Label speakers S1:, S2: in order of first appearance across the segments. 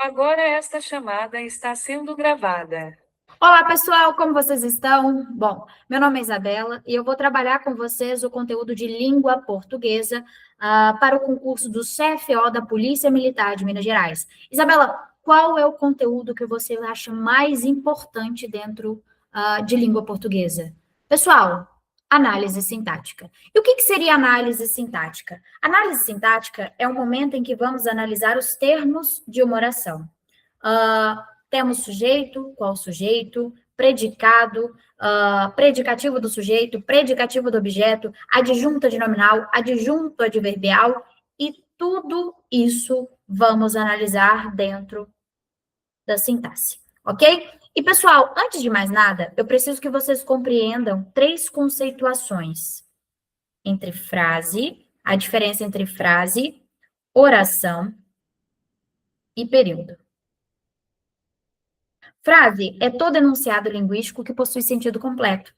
S1: Agora esta chamada está sendo gravada.
S2: Olá, pessoal, como vocês estão? Bom, meu nome é Isabela e eu vou trabalhar com vocês o conteúdo de língua portuguesa para o concurso do CFO da Polícia Militar de Minas Gerais. Isabela, qual é o conteúdo que você acha mais importante dentro de língua portuguesa? Pessoal, análise sintática. E o que seria análise sintática? Análise sintática é o momento em que vamos analisar os termos de uma oração. Temos sujeito, qual sujeito, predicado, predicativo do sujeito, predicativo do objeto, adjunta de nominal, adjunto adverbial, e tudo isso vamos analisar dentro da sintaxe, ok? E, pessoal, antes de mais nada, eu preciso que vocês compreendam três conceituações entre frase, a diferença entre frase, oração e período. Frase é todo enunciado linguístico que possui sentido completo,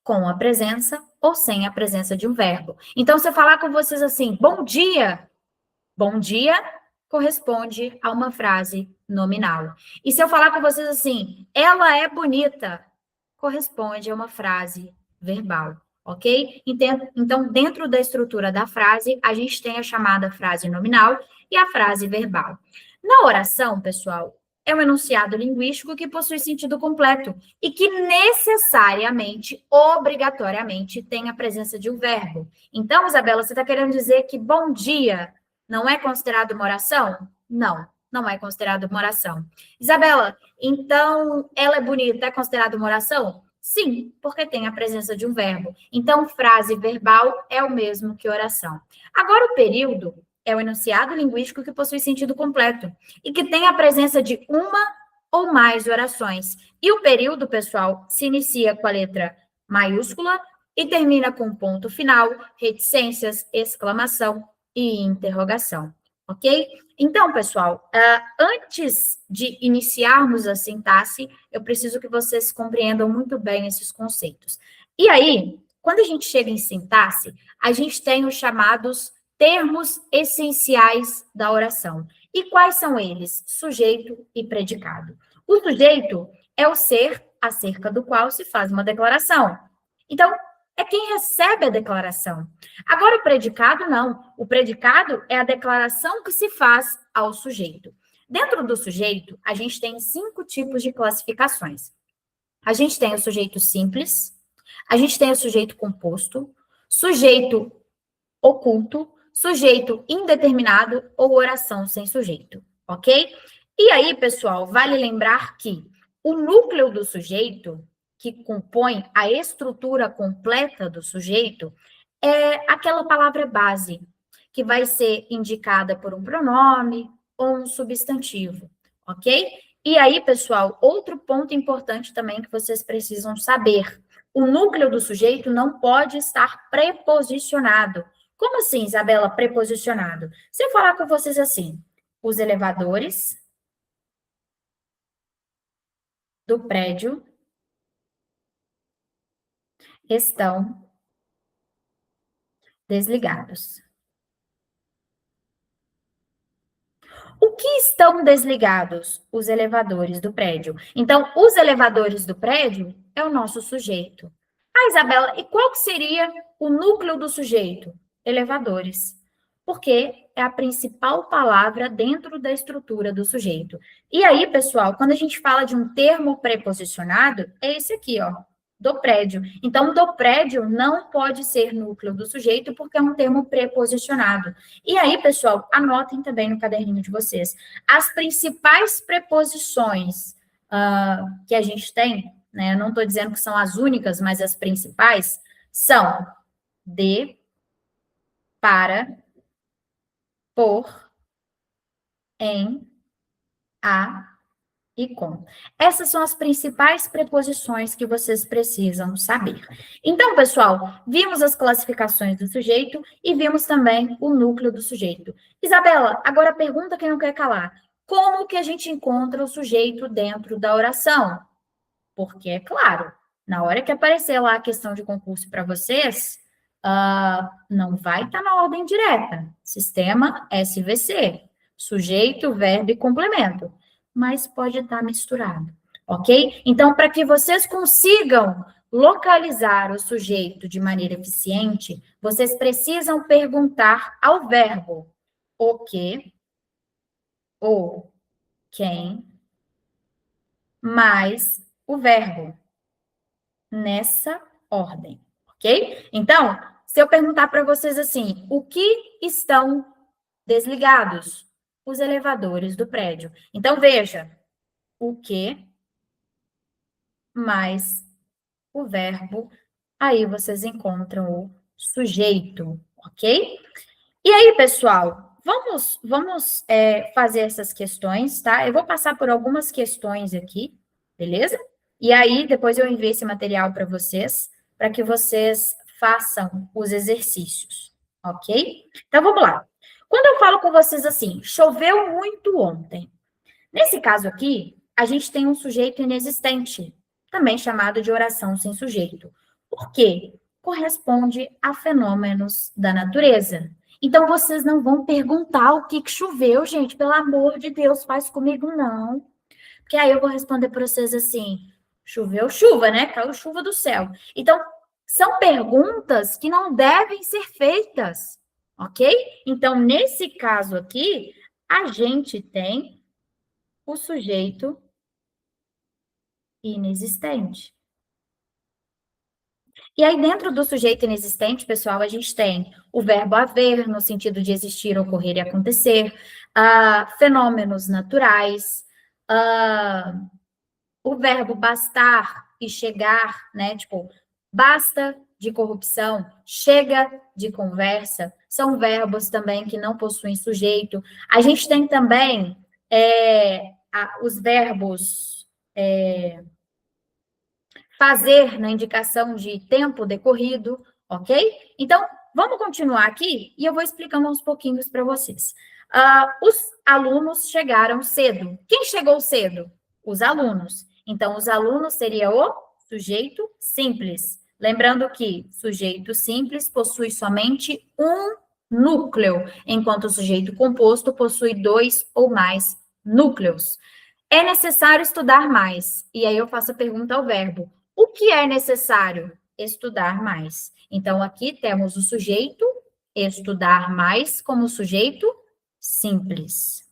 S2: com a presença ou sem a presença de um verbo. Então, se eu falar com vocês assim, bom dia corresponde a uma frase nominal. E se eu falar com vocês assim, ela é bonita, corresponde a uma frase verbal, ok? Então, dentro da estrutura da frase, a gente tem a chamada frase nominal e a frase verbal. Na oração, pessoal, é um enunciado linguístico que possui sentido completo e que necessariamente, obrigatoriamente, tem a presença de um verbo. Então, Isabela, você está querendo dizer que bom dia não é considerado uma oração? Não, não é considerado uma oração. Isabela, então ela é bonita, é considerado uma oração? Sim, porque tem a presença de um verbo. Então, frase verbal é o mesmo que oração. Agora, o período é o enunciado linguístico que possui sentido completo e que tem a presença de uma ou mais orações. E o período, pessoal, se inicia com a letra maiúscula e termina com ponto final, reticências, exclamação e interrogação, ok? Então, pessoal, antes de iniciarmos a sintaxe, eu preciso que vocês compreendam muito bem esses conceitos. E aí, quando a gente chega em sintaxe, a gente tem os chamados termos essenciais da oração. E quais são eles? Sujeito e predicado. O sujeito é o ser acerca do qual se faz uma declaração. Então, é quem recebe a declaração. Agora, o predicado, não. O predicado é a declaração que se faz ao sujeito. Dentro do sujeito, a gente tem 5 tipos de classificações. A gente tem o sujeito simples, a gente tem o sujeito composto, sujeito oculto, sujeito indeterminado ou oração sem sujeito, ok? E aí, pessoal, vale lembrar que o núcleo do sujeito, que compõe a estrutura completa do sujeito, é aquela palavra base, que vai ser indicada por um pronome ou um substantivo, ok? E aí, pessoal, outro ponto importante também que vocês precisam saber: o núcleo do sujeito não pode estar preposicionado. Como assim, Isabela, preposicionado? Se eu falar com vocês assim, os elevadores do prédio estão desligados. O que estão desligados? Os elevadores do prédio. Então, os elevadores do prédio é o nosso sujeito. Ah, Isabela, e qual que seria o núcleo do sujeito? Elevadores. Porque é a principal palavra dentro da estrutura do sujeito. E aí, pessoal, quando a gente fala de um termo preposicionado, é esse aqui, ó, do prédio. Então, do prédio não pode ser núcleo do sujeito, porque é um termo preposicionado. E aí, pessoal, anotem também no caderninho de vocês. As principais preposições que a gente tem, né? Eu não estou dizendo que são as únicas, mas as principais são de, para, por, em, a e com. Essas são as principais preposições que vocês precisam saber. Então, pessoal, vimos as classificações do sujeito e vimos também o núcleo do sujeito. Isabela, agora pergunta que não quer calar. Como que a gente encontra o sujeito dentro da oração? Porque, é claro, na hora que aparecer lá a questão de concurso para vocês, não vai estar na ordem direta. Sistema SVC. Sujeito, verbo e complemento. mas pode estar misturado, ok? Então, para que vocês consigam localizar o sujeito de maneira eficiente, vocês precisam perguntar ao verbo o que, o, quem, mais o verbo, nessa ordem, ok? Então, se eu perguntar para vocês assim, o que estão desligados? Os elevadores do prédio. Então, veja, o que mais o verbo, aí vocês encontram o sujeito, ok? E aí, pessoal, vamos fazer essas questões, tá? Eu vou passar por algumas questões aqui, beleza? E aí, depois eu envio esse material para que vocês façam os exercícios, ok? Então, vamos lá. Quando eu falo com vocês assim, choveu muito ontem. Nesse caso aqui, a gente tem um sujeito inexistente, também chamado de oração sem sujeito. Por quê? Corresponde a fenômenos da natureza. Então, vocês não vão perguntar o que choveu, gente, pelo amor de Deus, faz comigo não. Porque aí eu vou responder para vocês assim, choveu chuva, né? Caiu chuva do céu. Então, são perguntas que não devem ser feitas, ok? Então, nesse caso aqui, a gente tem o sujeito inexistente. E aí, dentro do sujeito inexistente, pessoal, a gente tem o verbo haver, no sentido de existir, ocorrer e acontecer, fenômenos naturais, o verbo bastar e chegar, né? Tipo, basta de corrupção, chega de conversa, são verbos também que não possuem sujeito. A gente tem também os verbos fazer na indicação de tempo decorrido, ok? Então, vamos continuar aqui e eu vou explicando aos pouquinhos para vocês. Os alunos chegaram cedo. Quem chegou cedo? Os alunos. Então, os alunos seria o sujeito simples. Lembrando que sujeito simples possui somente um núcleo, enquanto o sujeito composto possui 2 ou mais núcleos. É necessário estudar mais. E aí eu faço a pergunta ao verbo. O que é necessário? Estudar mais. Então, aqui temos o sujeito estudar mais como sujeito simples.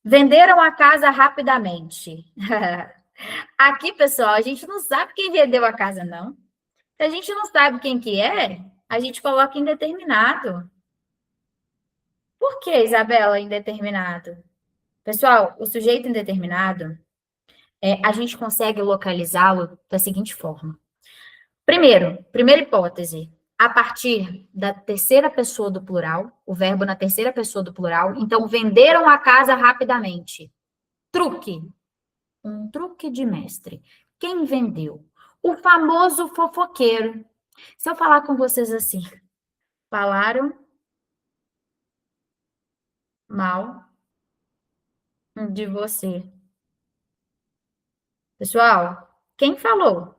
S2: Venderam a casa rapidamente. Aqui, pessoal, a gente não sabe quem vendeu a casa, não. Se a gente não sabe quem que é, a gente coloca indeterminado. Por que, Isabela, indeterminado? Pessoal, o sujeito indeterminado, a gente consegue localizá-lo da seguinte forma. Primeira hipótese, a partir da terceira pessoa do plural, o verbo na terceira pessoa do plural. Então, venderam a casa rapidamente. Truque. Um truque de mestre. Quem vendeu? O famoso fofoqueiro. Se eu falar com vocês assim, falaram mal de você. Pessoal, quem falou?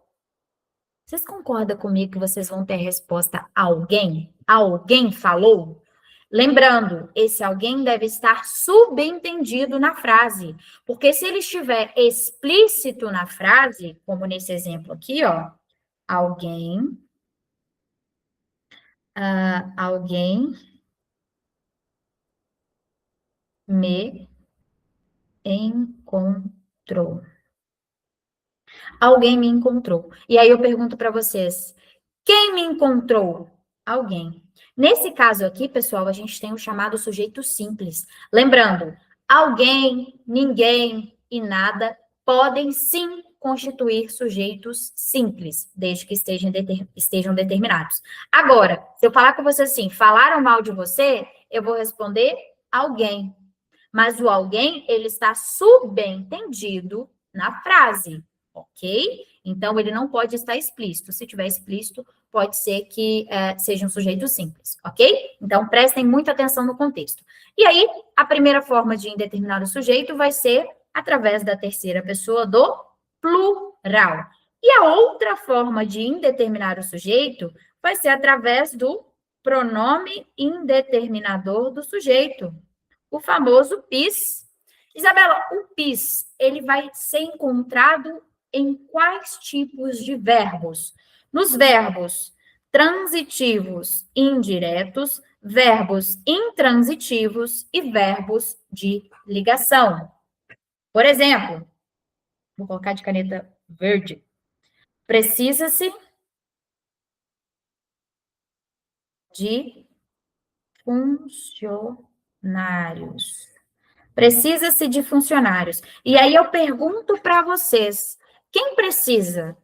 S2: Vocês concordam comigo que vocês vão ter a resposta alguém? Alguém falou? Lembrando, esse alguém deve estar subentendido na frase, porque se ele estiver explícito na frase, como nesse exemplo aqui, ó, alguém me encontrou. Alguém me encontrou. E aí eu pergunto para vocês, quem me encontrou? Alguém. Nesse caso aqui, pessoal, a gente tem o chamado sujeito simples. Lembrando, alguém, ninguém e nada podem sim constituir sujeitos simples, desde que estejam determinados. Agora, se eu falar com você assim, falaram mal de você, eu vou responder alguém. Mas o alguém, ele está subentendido na frase, ok? Então, ele não pode estar explícito. Se tiver explícito, pode ser que seja um sujeito simples, ok? Então, prestem muita atenção no contexto. E aí, a primeira forma de indeterminar o sujeito vai ser através da terceira pessoa do plural. E a outra forma de indeterminar o sujeito vai ser através do pronome indeterminador do sujeito. o famoso PIS. Isabela, o PIS, ele vai ser encontrado em quais tipos de verbos? Nos verbos transitivos indiretos, verbos intransitivos e verbos de ligação. Por exemplo, vou colocar de caneta verde. Precisa-se de funcionários. Precisa-se de funcionários. E aí eu pergunto para vocês, quem precisa?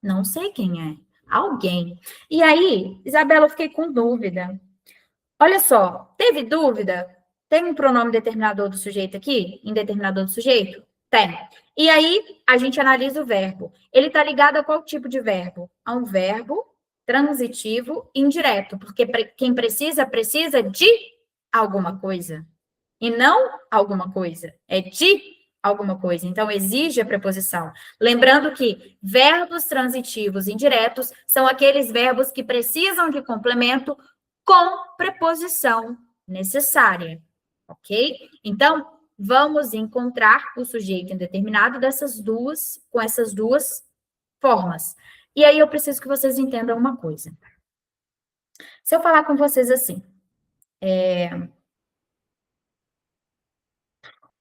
S2: Não sei quem é. Alguém. E aí, Isabela, eu fiquei com dúvida. Olha só, teve dúvida? Tem um pronome determinador do sujeito aqui? Indeterminador do sujeito? Tem. E aí, a gente analisa o verbo. Ele está ligado a qual tipo de verbo? A um verbo transitivo indireto, porque quem precisa, precisa de alguma coisa. E não alguma coisa. É de alguma coisa. Então, exige a preposição. Lembrando que verbos transitivos indiretos são aqueles verbos que precisam de complemento com preposição necessária. Ok? Então, vamos encontrar o sujeito indeterminado com essas duas formas. E aí, eu preciso que vocês entendam uma coisa. Se eu falar com vocês assim,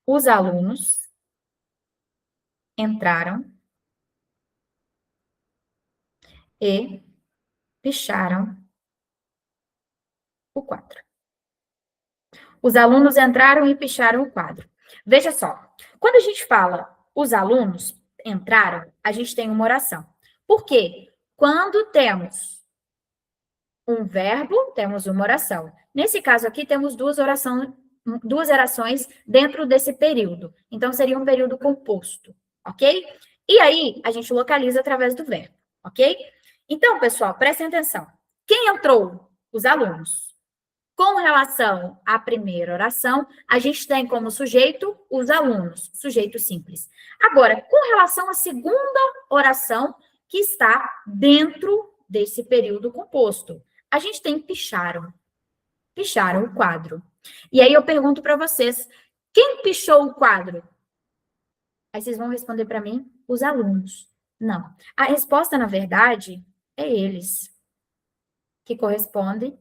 S2: os alunos entraram e picharam o quadro. Os alunos entraram e picharam o quadro. Veja só, quando a gente fala os alunos entraram, a gente tem uma oração. Por quê? Quando temos um verbo, temos uma oração. Nesse caso aqui, temos duas orações dentro desse período. Então, seria um período composto, ok? E aí, a gente localiza através do verbo, ok? Então, pessoal, prestem atenção. Quem entrou? Os alunos. Com relação à primeira oração, a gente tem como sujeito os alunos, sujeito simples. Agora, com relação à segunda oração, que está dentro desse período composto, a gente tem picharam. Picharam o quadro. E aí eu pergunto para vocês, quem pichou o quadro? Aí vocês vão responder para mim, os alunos. Não. A resposta, na verdade, é eles. Que corresponde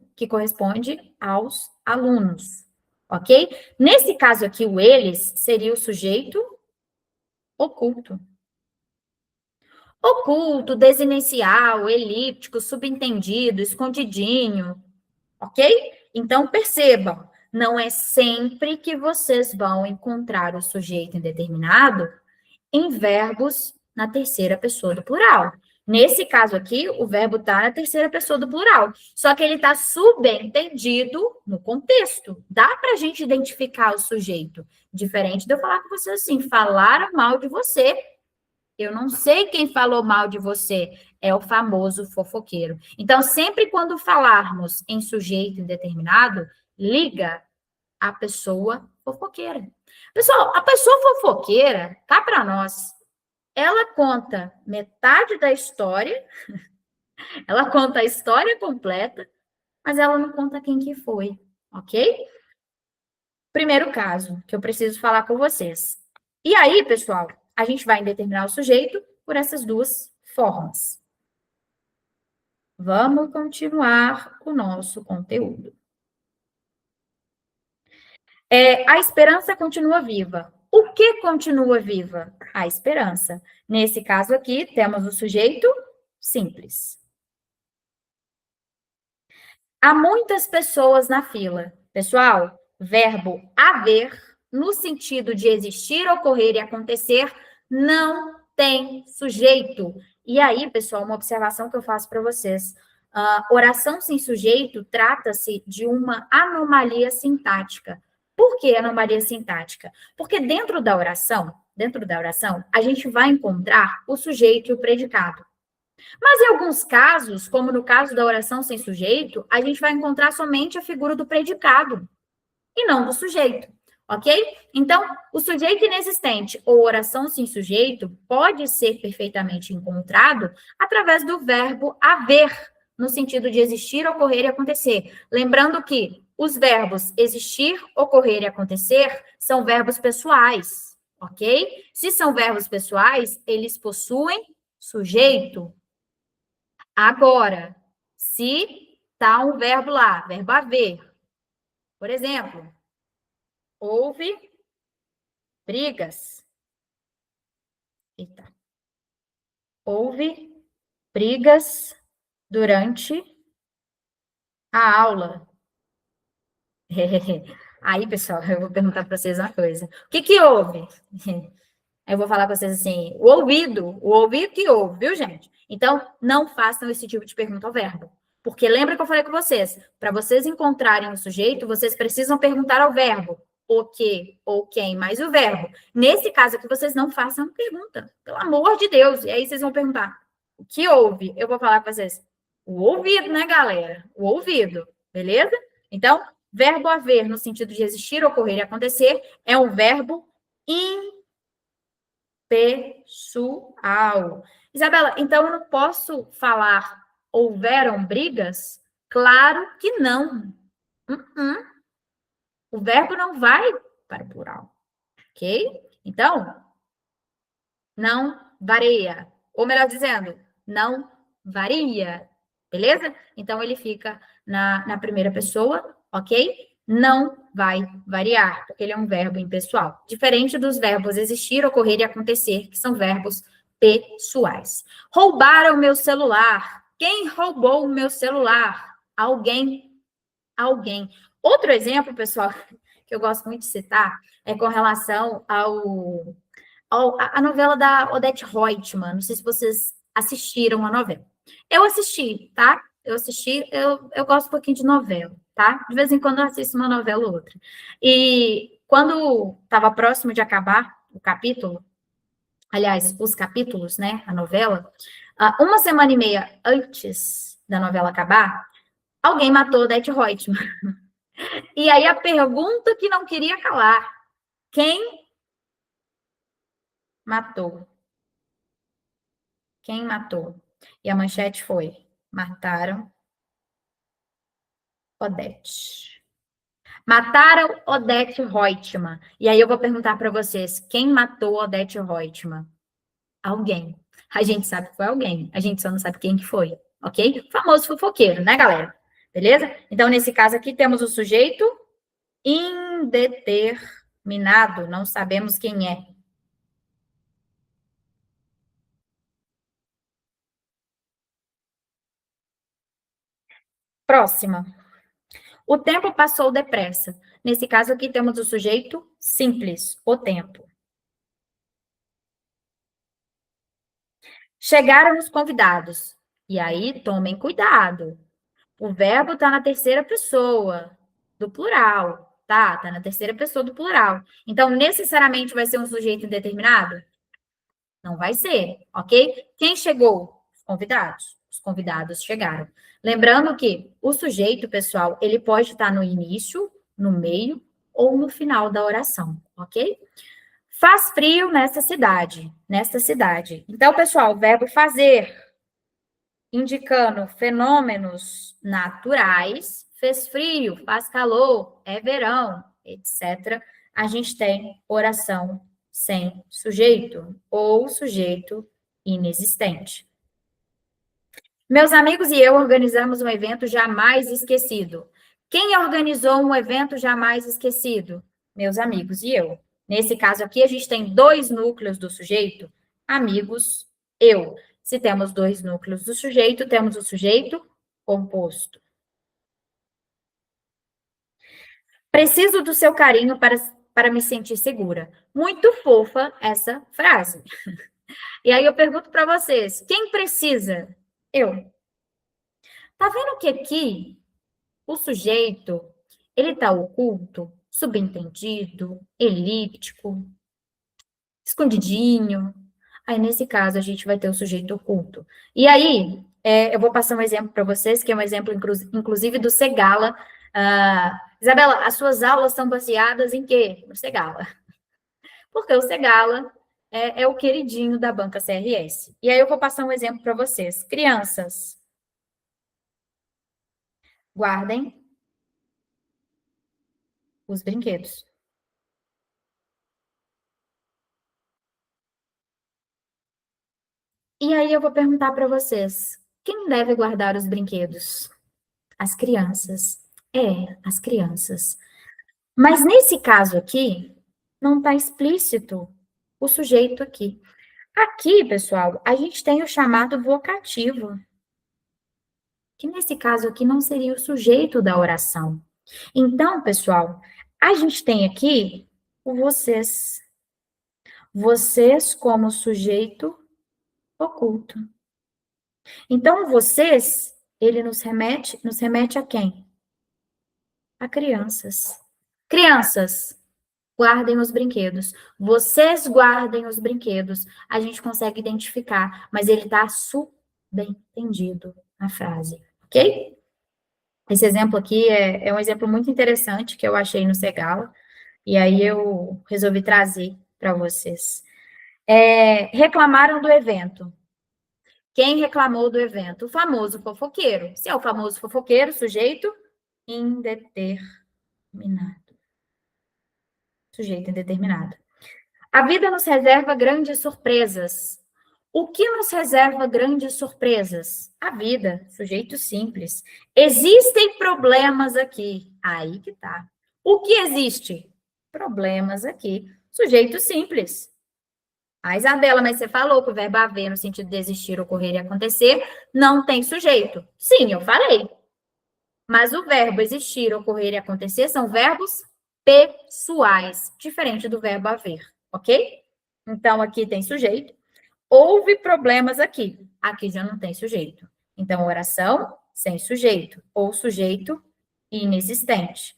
S2: aos alunos, ok? Nesse caso aqui, o eles seria o sujeito oculto. Oculto, desinicial, elíptico, subentendido, escondidinho, ok? Então, percebam, não é sempre que vocês vão encontrar o sujeito indeterminado em verbos na terceira pessoa do plural. Nesse caso aqui, o verbo está na terceira pessoa do plural, só que ele está subentendido no contexto. Dá para a gente identificar o sujeito, diferente de eu falar com você assim, falaram mal de você. Eu não sei quem falou mal de você, é o famoso fofoqueiro. Então, sempre quando falarmos em sujeito indeterminado, liga a pessoa fofoqueira. Pessoal, a pessoa fofoqueira, cá para nós, ela conta metade da história, ela conta a história completa, mas ela não conta quem que foi, ok? Primeiro caso que eu preciso falar com vocês. E aí, pessoal, a gente vai determinar o sujeito por essas duas formas. Vamos continuar o nosso conteúdo. A esperança continua viva. O que continua viva? A esperança. Nesse caso aqui, temos o sujeito simples. Há muitas pessoas na fila. Pessoal, verbo haver, no sentido de existir, ocorrer e acontecer, não tem sujeito. E aí, pessoal, uma observação que eu faço para vocês. Oração sem sujeito trata-se de uma anomalia sintática. Por que anomalia sintática? Porque dentro da oração, a gente vai encontrar o sujeito e o predicado. Mas em alguns casos, como no caso da oração sem sujeito, a gente vai encontrar somente a figura do predicado e não do sujeito, ok? Então, o sujeito inexistente ou oração sem sujeito pode ser perfeitamente encontrado através do verbo haver, no sentido de existir, ocorrer e acontecer. Lembrando que os verbos existir, ocorrer e acontecer são verbos pessoais, ok? Se são verbos pessoais, eles possuem sujeito. Agora, se tá um verbo lá, verbo haver, por exemplo, houve brigas. Eita. Houve brigas durante a aula. Aí, pessoal, eu vou perguntar para vocês uma coisa. O que que houve? Eu vou falar para vocês assim, o ouvido que houve, viu, gente? Então, não façam esse tipo de pergunta ao verbo. Porque lembra que eu falei com vocês, para vocês encontrarem o sujeito, vocês precisam perguntar ao verbo o que ou quem, mais o verbo. Nesse caso aqui, vocês não façam pergunta, pelo amor de Deus. E aí vocês vão perguntar, o que houve? Eu vou falar para vocês, o ouvido, né, galera? O ouvido, beleza? Então, verbo haver, no sentido de existir, ocorrer e acontecer, é um verbo impessoal. Isabela, então eu não posso falar houveram brigas? Claro que não. O verbo não vai para o plural, ok? Então, não varia. Ou melhor dizendo, não varia. Beleza? Então, ele fica na primeira pessoa, ok? Não vai variar, porque ele é um verbo impessoal. Diferente dos verbos existir, ocorrer e acontecer, que são verbos pessoais. Roubaram o meu celular. Quem roubou o meu celular? Alguém. Alguém. Outro exemplo, pessoal, que eu gosto muito de citar, é com relação a novela da Odete Roitman. Não sei se vocês assistiram a novela. Eu assisti, tá? Eu gosto um pouquinho de novela, tá? De vez em quando eu assisto uma novela ou outra. E quando estava próximo de acabar o capítulo, aliás, os capítulos, né, a novela, uma semana e meia antes da novela acabar, alguém matou Odete Roitman. E aí a pergunta que não queria calar, quem matou? Quem matou? E a manchete foi: mataram Odete. Mataram Odete Roitman. E aí eu vou perguntar para vocês: quem matou Odete Roitman? Alguém. A gente sabe que foi alguém. A gente só não sabe quem que foi, ok? O famoso fofoqueiro, né, galera? Beleza? Então, nesse caso aqui, temos o sujeito indeterminado. Não sabemos quem é. Próxima. O tempo passou depressa. Nesse caso aqui temos o sujeito simples, o tempo. Chegaram os convidados. E aí, tomem cuidado. O verbo está na terceira pessoa do plural, tá? Está na terceira pessoa do plural. Então, necessariamente vai ser um sujeito indeterminado? Não vai ser, ok? Quem chegou? Os convidados. Os convidados chegaram. Lembrando que o sujeito, pessoal, ele pode estar no início, no meio ou no final da oração, ok? Faz frio nesta cidade, nesta cidade. Então, pessoal, o verbo fazer, indicando fenômenos naturais, fez frio, faz calor, é verão, etc. A gente tem oração sem sujeito ou sujeito inexistente. Meus amigos e eu organizamos um evento jamais esquecido. Quem organizou um evento jamais esquecido? Meus amigos e eu. Nesse caso aqui, a gente tem dois núcleos do sujeito, amigos, eu. Se temos dois núcleos do sujeito, temos o sujeito composto. Preciso do seu carinho para me sentir segura. Muito fofa essa frase. E aí eu pergunto para vocês, quem precisa? Eu. Tá vendo que aqui o sujeito, ele está oculto, subentendido, elíptico, escondidinho. Aí, nesse caso, a gente vai ter o sujeito oculto. E aí, eu vou passar um exemplo para vocês, que é um exemplo, inclusive, do Segala. Isabela, as suas aulas são baseadas em quê? No Segala. Porque o Segala é o queridinho da banca CRS. E aí, eu vou passar um exemplo para vocês. Crianças, guardem os brinquedos. E aí eu vou perguntar para vocês, quem deve guardar os brinquedos? As crianças. As crianças. Mas nesse caso aqui, não está explícito o sujeito aqui. Aqui, pessoal, a gente tem o chamado vocativo, que nesse caso aqui não seria o sujeito da oração. Então, pessoal, a gente tem aqui o vocês. Vocês como sujeito oculto. Então, vocês, ele nos remete a quem? A crianças. Crianças, guardem os brinquedos. Vocês guardem os brinquedos. A gente consegue identificar, mas ele está subentendido na frase, ok? Esse exemplo aqui é um exemplo muito interessante que eu achei no Segala, e aí eu resolvi trazer para vocês. Reclamaram do evento. Quem reclamou do evento? O famoso fofoqueiro. Se é o famoso fofoqueiro, sujeito indeterminado. Sujeito indeterminado. A vida nos reserva grandes surpresas. O que nos reserva grandes surpresas? A vida, sujeito simples. Existem problemas aqui. Aí que tá. O que existe? Problemas aqui. Sujeito simples. Isabela, mas você falou que o verbo haver, no sentido de existir, ocorrer e acontecer, não tem sujeito. Sim, eu falei. Mas o verbo existir, ocorrer e acontecer são verbos pessoais, diferente do verbo haver, ok? Então, aqui tem sujeito. Houve problemas aqui. Aqui já não tem sujeito. Então, oração sem sujeito, ou sujeito inexistente.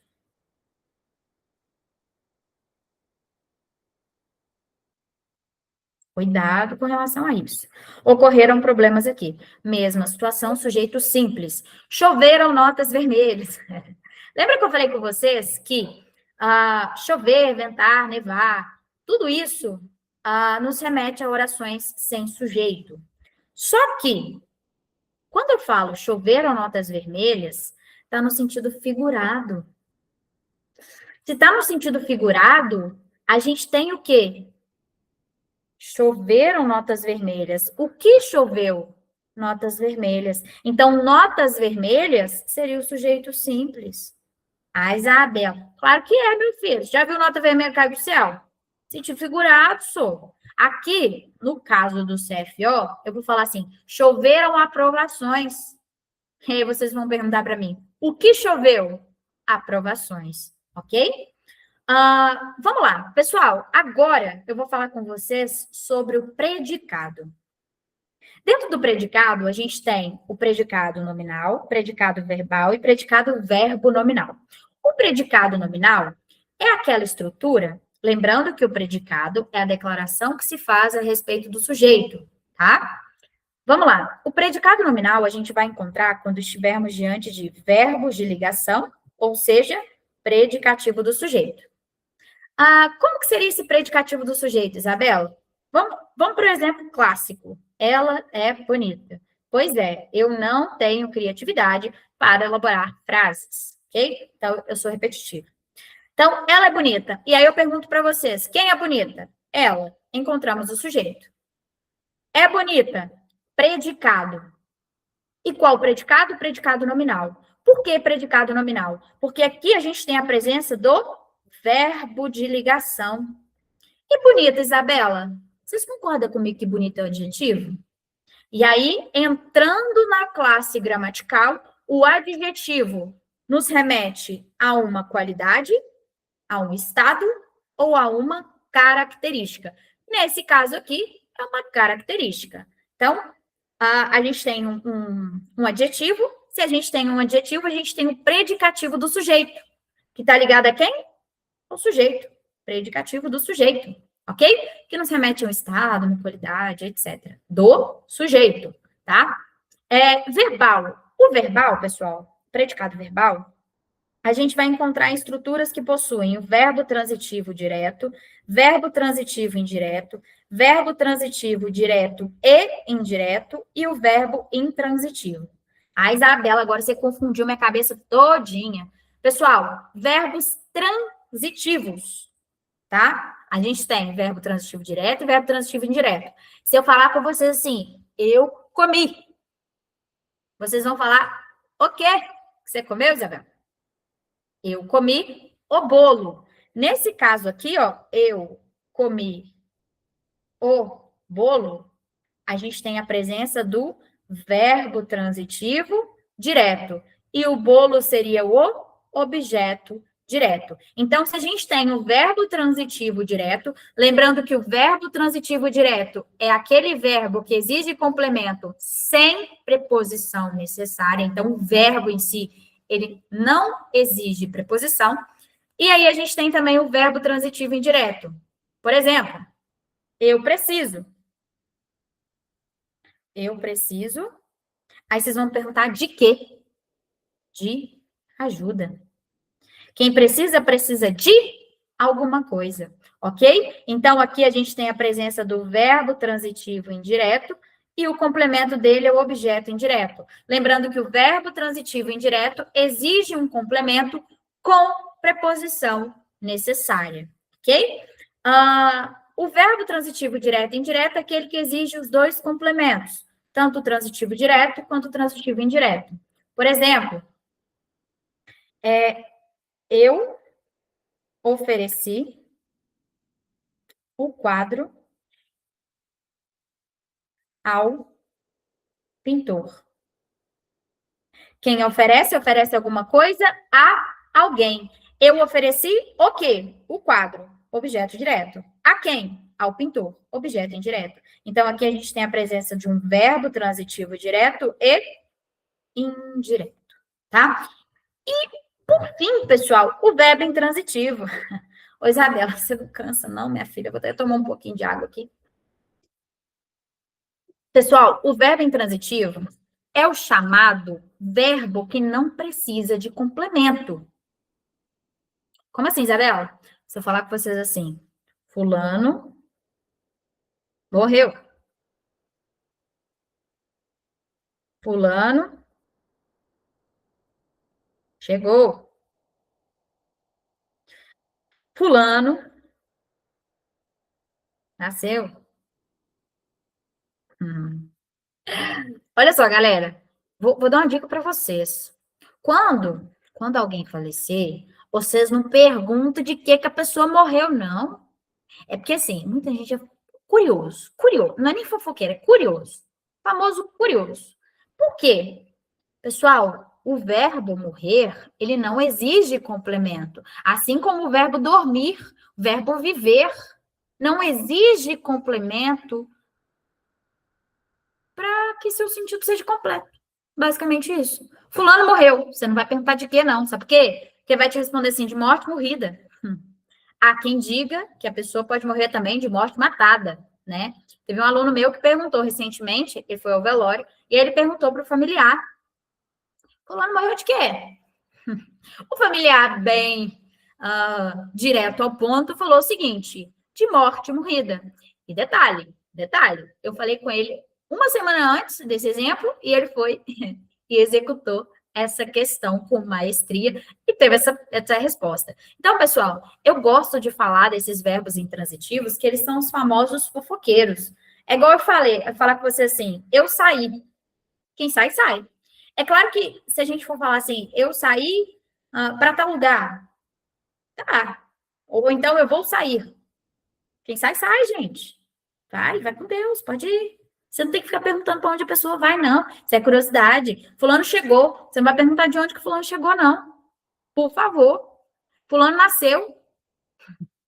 S2: Cuidado com relação a isso. Ocorreram problemas aqui. Mesma situação, sujeito simples. Choveram notas vermelhas. Lembra que eu falei com vocês que chover, ventar, nevar, tudo isso nos remete a orações sem sujeito. Só que, quando eu falo choveram notas vermelhas, está no sentido figurado. Se está no sentido figurado, a gente tem o quê? Choveram notas vermelhas. O que choveu? Notas vermelhas. Então, notas vermelhas seria o sujeito simples. Isabel. Claro que é, meu filho. Já viu nota vermelha cair do céu? Sentido figurado, sou. Aqui, no caso do CFO, eu vou falar assim, choveram aprovações. E aí vocês vão perguntar para mim, o que choveu? Aprovações, ok? Vamos lá, pessoal. Agora eu vou falar com vocês sobre o predicado. Dentro do predicado, a gente tem o predicado nominal, predicado verbal e predicado verbo nominal. O predicado nominal é aquela estrutura, lembrando que o predicado é a declaração que se faz a respeito do sujeito, tá? Vamos lá. O predicado nominal a gente vai encontrar quando estivermos diante de verbos de ligação, ou seja, predicativo do sujeito. Como que seria esse predicativo do sujeito, Isabela? Vamos para o exemplo clássico. Ela é bonita. Pois é, eu não tenho criatividade para elaborar frases, ok? Então, eu sou repetitiva. Então, ela é bonita. E aí eu pergunto para vocês, quem é bonita? Ela. Encontramos o sujeito. É bonita. Predicado. E qual predicado? Predicado nominal. Por que predicado nominal? Porque aqui a gente tem a presença do verbo de ligação. E bonita, Isabela? Vocês concordam comigo que bonita é o adjetivo? E aí, entrando na classe gramatical, o adjetivo nos remete a uma qualidade, a um estado ou a uma característica. Nesse caso aqui, é uma característica. Então, a gente tem um adjetivo. Se a gente tem um adjetivo, a gente tem o predicativo do sujeito, que está ligado a quem? O sujeito, predicativo do sujeito, ok? Que nos remete a um estado, uma qualidade, etc. Do sujeito, tá? Verbal. O verbal, pessoal, predicado verbal, a gente vai encontrar em estruturas que possuem o verbo transitivo direto, verbo transitivo indireto, verbo transitivo direto e indireto e o verbo intransitivo. Isabela, agora você confundiu minha cabeça todinha. Pessoal, verbos transitivos, tá? A gente tem verbo transitivo direto e verbo transitivo indireto. Se eu falar com vocês assim, eu comi, vocês vão falar, o quê? Você comeu, Isabel? Eu comi o bolo. Nesse caso aqui, ó, eu comi o bolo, a gente tem a presença do verbo transitivo direto. E o bolo seria o objeto direto. Então, se a gente tem o verbo transitivo direto, lembrando que o verbo transitivo direto é aquele verbo que exige complemento sem preposição necessária. Então, o verbo em si, ele não exige preposição. E aí a gente tem também o verbo transitivo indireto. Por exemplo, eu preciso. Eu preciso. Aí vocês vão perguntar de quê? De ajuda. Quem precisa, precisa de alguma coisa, ok? Então, aqui a gente tem a presença do verbo transitivo indireto e o complemento dele é o objeto indireto. Lembrando que o verbo transitivo indireto exige um complemento com preposição necessária, ok? O verbo transitivo direto e indireto é aquele que exige os dois complementos, tanto o transitivo direto quanto o transitivo indireto. Por exemplo, eu ofereci o quadro ao pintor. Quem oferece, oferece alguma coisa a alguém. Eu ofereci o quê? O quadro, objeto direto. A quem? Ao pintor, objeto indireto. Então, aqui a gente tem a presença de um verbo transitivo direto e indireto, tá? E, por fim, pessoal, o verbo intransitivo. Ô, Isabela, você não cansa, não, minha filha? Eu vou até tomar um pouquinho de água aqui. Pessoal, o verbo intransitivo é o chamado verbo que não precisa de complemento. Como assim, Isabela? Se eu falar com vocês assim, fulano morreu. Fulano chegou. Fulano nasceu. Hum. Olha só, galera. Vou dar uma dica para vocês. Quando alguém falecer, vocês não perguntam de que a pessoa morreu, não. É porque, assim, muita gente é curioso. Curioso. Não é nem fofoqueiro, é curioso. Famoso curioso. Por quê? Pessoal, o verbo morrer, ele não exige complemento. Assim como o verbo dormir, o verbo viver, não exige complemento para que seu sentido seja completo. Basicamente isso. Fulano morreu. Você não vai perguntar de quê, não. Sabe por quê? Porque vai te responder assim, de morte morrida. Há quem diga que a pessoa pode morrer também de morte matada, né? Teve um aluno meu que perguntou recentemente, ele foi ao velório, e ele perguntou para o familiar, fulano morreu de quê? O familiar, bem direto ao ponto, falou o seguinte, de morte morrida. E detalhe, eu falei com ele uma semana antes desse exemplo, e ele foi e executou essa questão com maestria e teve essa resposta. Então, pessoal, eu gosto de falar desses verbos intransitivos, que eles são os famosos fofoqueiros. É igual eu falar com você assim, eu saí. Quem sai, sai. É claro que se a gente for falar assim, eu saí para tal lugar, tá. Ou então eu vou sair. Quem sai, sai, gente. Vai com Deus, pode ir. Você não tem que ficar perguntando para onde a pessoa vai, não. Isso é curiosidade. Fulano chegou. Você não vai perguntar de onde que fulano chegou, não. Por favor. Fulano nasceu.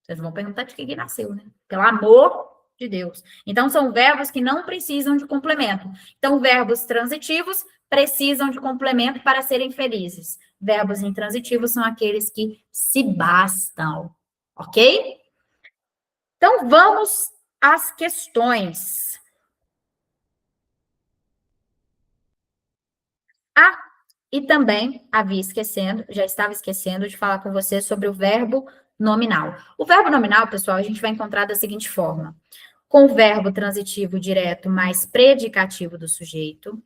S2: Vocês vão perguntar de que nasceu, né? Pelo amor de Deus. Então, são verbos que não precisam de complemento. Então, verbos transitivos precisam de complemento para serem felizes. Verbos intransitivos são aqueles que se bastam. Ok? Então, vamos às questões. E também já estava esquecendo de falar com você sobre o verbo nominal. O verbo nominal, pessoal, a gente vai encontrar da seguinte forma: com o verbo transitivo direto mais predicativo do sujeito,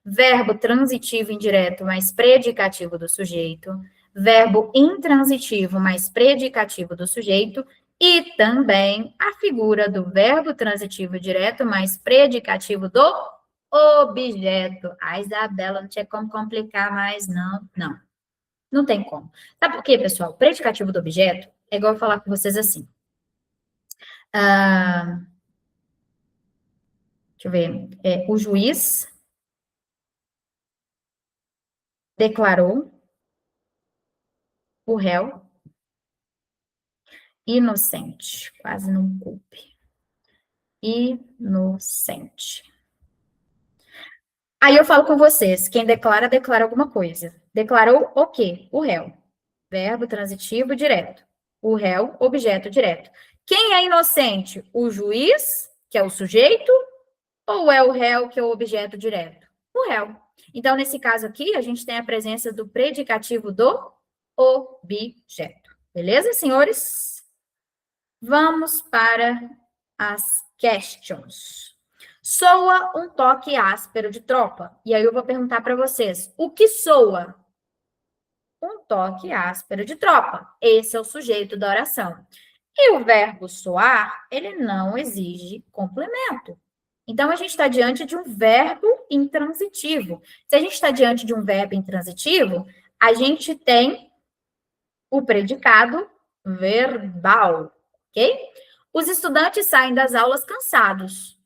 S2: verbo transitivo indireto mais predicativo do sujeito, verbo intransitivo mais predicativo do sujeito e também a figura do verbo transitivo direto mais predicativo do objeto. A Isabela não tinha como complicar mais, não. Não, não tem como. Sabe por quê, pessoal? O predicativo do objeto é igual eu falar com vocês assim. Deixa eu ver. O juiz declarou o réu inocente. Quase não culpe. Inocente. Aí eu falo com vocês, quem declara, declara alguma coisa. Declarou o quê? O réu. Verbo transitivo direto. O réu, objeto direto. Quem é inocente? O juiz, que é o sujeito, ou é o réu, que é o objeto direto? O réu. Então, nesse caso aqui, a gente tem a presença do predicativo do objeto. Beleza, senhores? Vamos para as questions. Soa um toque áspero de tropa. E aí eu vou perguntar para vocês, o que soa? Um toque áspero de tropa. Esse é o sujeito da oração. E o verbo soar, ele não exige complemento. Então, a gente está diante de um verbo intransitivo. Se a gente está diante de um verbo intransitivo, a gente tem o predicado verbal, ok? Os estudantes saem das aulas cansados.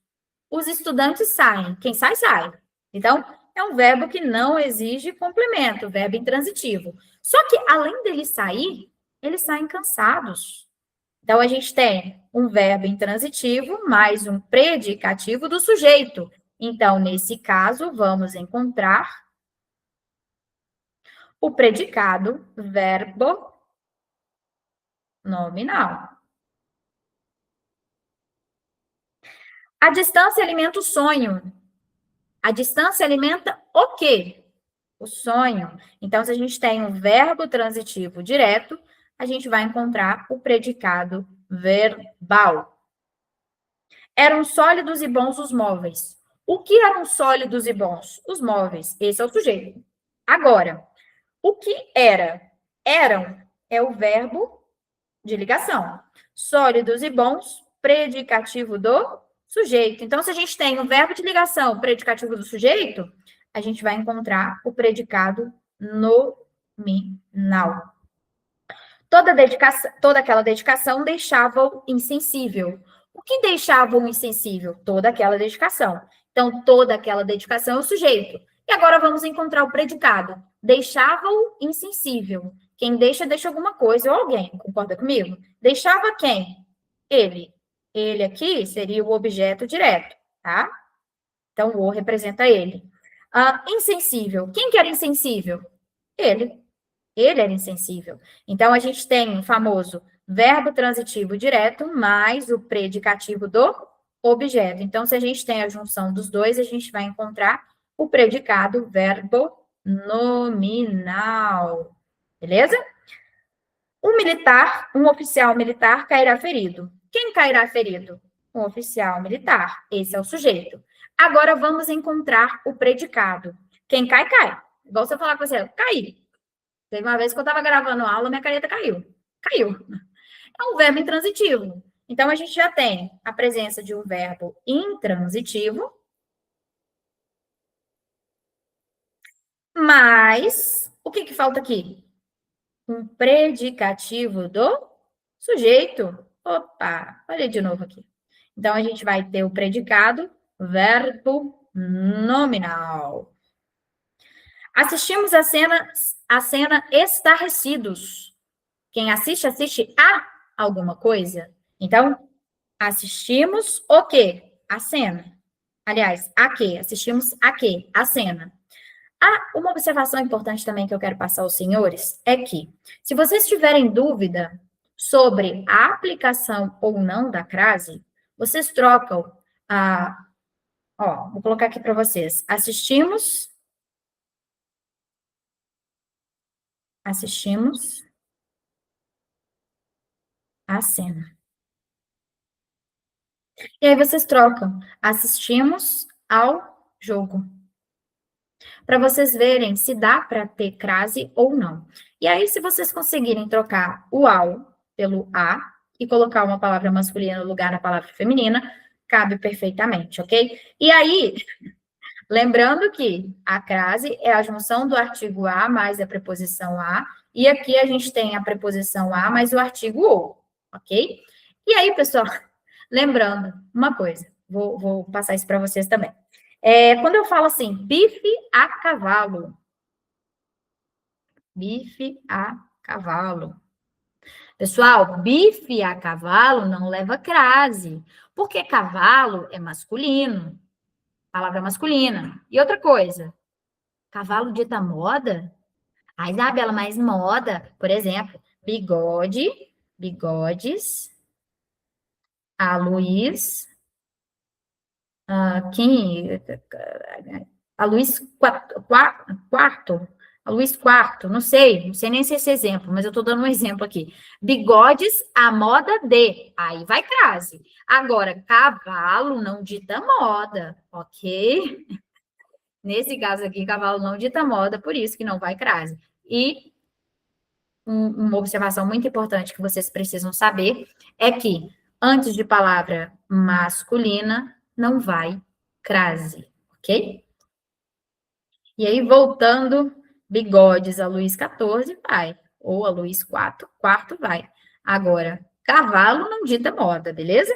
S2: Os estudantes saem. Quem sai, sai. Então, é um verbo que não exige complemento, verbo intransitivo. Só que, além deles sair, eles saem cansados. Então, a gente tem um verbo intransitivo mais um predicativo do sujeito. Então, nesse caso, vamos encontrar o predicado verbo nominal. A distância alimenta o sonho. A distância alimenta o quê? O sonho. Então, se a gente tem um verbo transitivo direto, a gente vai encontrar o predicado verbal. Eram sólidos e bons os móveis. O que eram sólidos e bons? Os móveis. Esse é o sujeito. Agora, o que era? Eram é o verbo de ligação. Sólidos e bons, predicativo do sujeito. Então, se a gente tem o verbo de ligação, predicativo do sujeito, a gente vai encontrar o predicado nominal. Toda aquela dedicação deixava-o insensível. O que deixava o insensível? Toda aquela dedicação. Então, toda aquela dedicação é o sujeito. E agora vamos encontrar o predicado. Deixava-o insensível. Quem deixa, deixa alguma coisa ou alguém. Concorda comigo? Deixava quem? Ele. Ele aqui seria o objeto direto, tá? Então, o representa ele. Insensível. Quem que era insensível? Ele. Ele era insensível. Então, a gente tem o famoso verbo transitivo direto mais o predicativo do objeto. Então, se a gente tem a junção dos dois, a gente vai encontrar o predicado verbo nominal. Beleza? Um oficial militar cairá ferido. Quem cairá ferido? Um oficial militar. Esse é o sujeito. Agora vamos encontrar o predicado. Quem cai, cai. Igual você falar com você, cair. Teve uma vez que eu estava gravando aula, minha caneta caiu. Caiu. É um verbo intransitivo. Então, a gente já tem a presença de um verbo intransitivo, mas o que falta aqui? Um predicativo do sujeito. Opa, olha de novo aqui. Então, a gente vai ter o predicado verbo nominal. Assistimos a cena estarrecidos. Quem assiste, assiste a alguma coisa. Então, assistimos o quê? A cena. Aliás, a quê? Assistimos a quê? A cena. Uma observação importante também que eu quero passar aos senhores é que, se vocês tiverem dúvida sobre a aplicação ou não da crase, vocês trocam vou colocar aqui para vocês. Assistimos a cena. E aí vocês trocam. Assistimos ao jogo. para vocês verem se dá para ter crase ou não. E aí, se vocês conseguirem trocar o ao pelo a e colocar uma palavra masculina no lugar da palavra feminina, cabe perfeitamente, ok? E aí, lembrando que a crase é a junção do artigo a mais a preposição a, e aqui a gente tem a preposição a mais o artigo o, ok? E aí, pessoal, lembrando uma coisa, vou passar isso para vocês também. Quando eu falo assim, bife a cavalo. Bife a cavalo. Pessoal, bife a cavalo não leva crase, porque cavalo é masculino, palavra masculina. E outra coisa, cavalo dita moda? Ai, Isabela, mas moda, por exemplo, bigode, bigodes, a Luiz, quem a Luiz quarto, a Luiz quarto, não sei nem se é esse exemplo, mas eu estou dando um exemplo aqui. Bigodes, a moda de, aí vai crase. Agora, cavalo não dita moda, ok? Nesse caso aqui, cavalo não dita moda, por isso que não vai crase. E uma observação muito importante que vocês precisam saber é que antes de palavra masculina não vai crase, ok? E aí, voltando, bigodes a Luís 14 vai, ou a Luís quarto vai. Agora, cavalo não dita moda, beleza?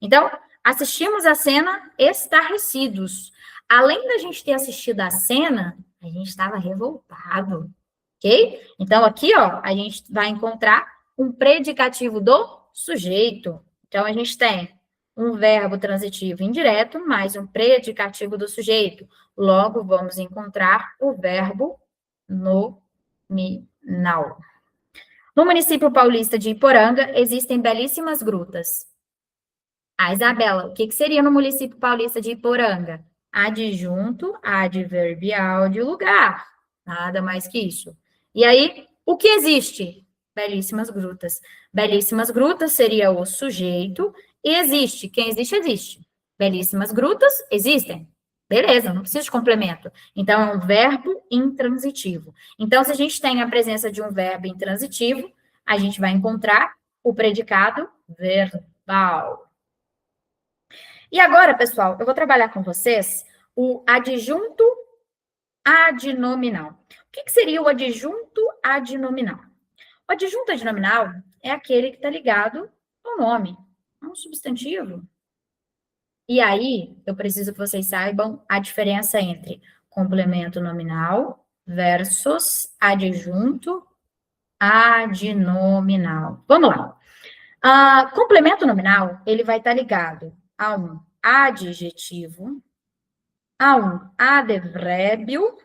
S2: Então, assistimos a cena estarrecidos. Além da gente ter assistido a cena, a gente estava revoltado, ok? Então, aqui, ó, a gente vai encontrar um predicativo do sujeito. Então, a gente tem um verbo transitivo indireto mais um predicativo do sujeito. Logo, vamos encontrar o verbo nominal. No município paulista de Iporanga, existem belíssimas grutas. Isabela, o que seria no município paulista de Iporanga? Adjunto, adverbial de lugar. Nada mais que isso. E aí, o que existe? Belíssimas grutas. Belíssimas grutas seria o sujeito e existe. Quem existe, existe. Belíssimas grutas existem. Beleza, não precisa de complemento. Então, é um verbo intransitivo. Então, se a gente tem a presença de um verbo intransitivo, a gente vai encontrar o predicado verbal. E agora, pessoal, eu vou trabalhar com vocês o adjunto adnominal. O que seria o adjunto adnominal? O adjunto adnominal é aquele que está ligado ao nome, a um substantivo. E aí, eu preciso que vocês saibam a diferença entre complemento nominal versus adjunto adnominal. Vamos lá. Complemento nominal, ele vai estar ligado a um adjetivo, a um advérbio,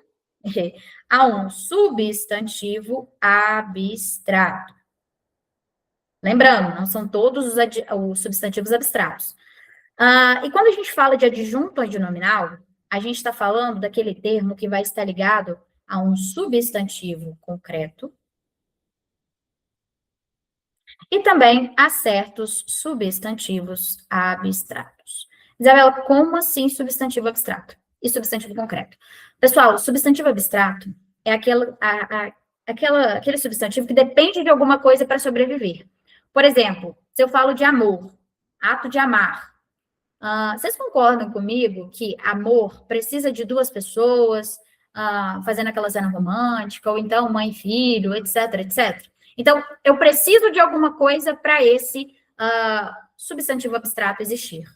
S2: a um substantivo abstrato. Lembrando, não são todos os substantivos abstratos. E quando a gente fala de adjunto adnominal, a gente está falando daquele termo que vai estar ligado a um substantivo concreto e também a certos substantivos abstratos. Isabela, como assim substantivo abstrato e substantivo concreto? Pessoal, o substantivo abstrato é aquele substantivo que depende de alguma coisa para sobreviver. Por exemplo, se eu falo de amor, ato de amar, vocês concordam comigo que amor precisa de duas pessoas, fazendo aquela cena romântica, ou então mãe e filho, etc, etc? Então, eu preciso de alguma coisa para esse substantivo abstrato existir.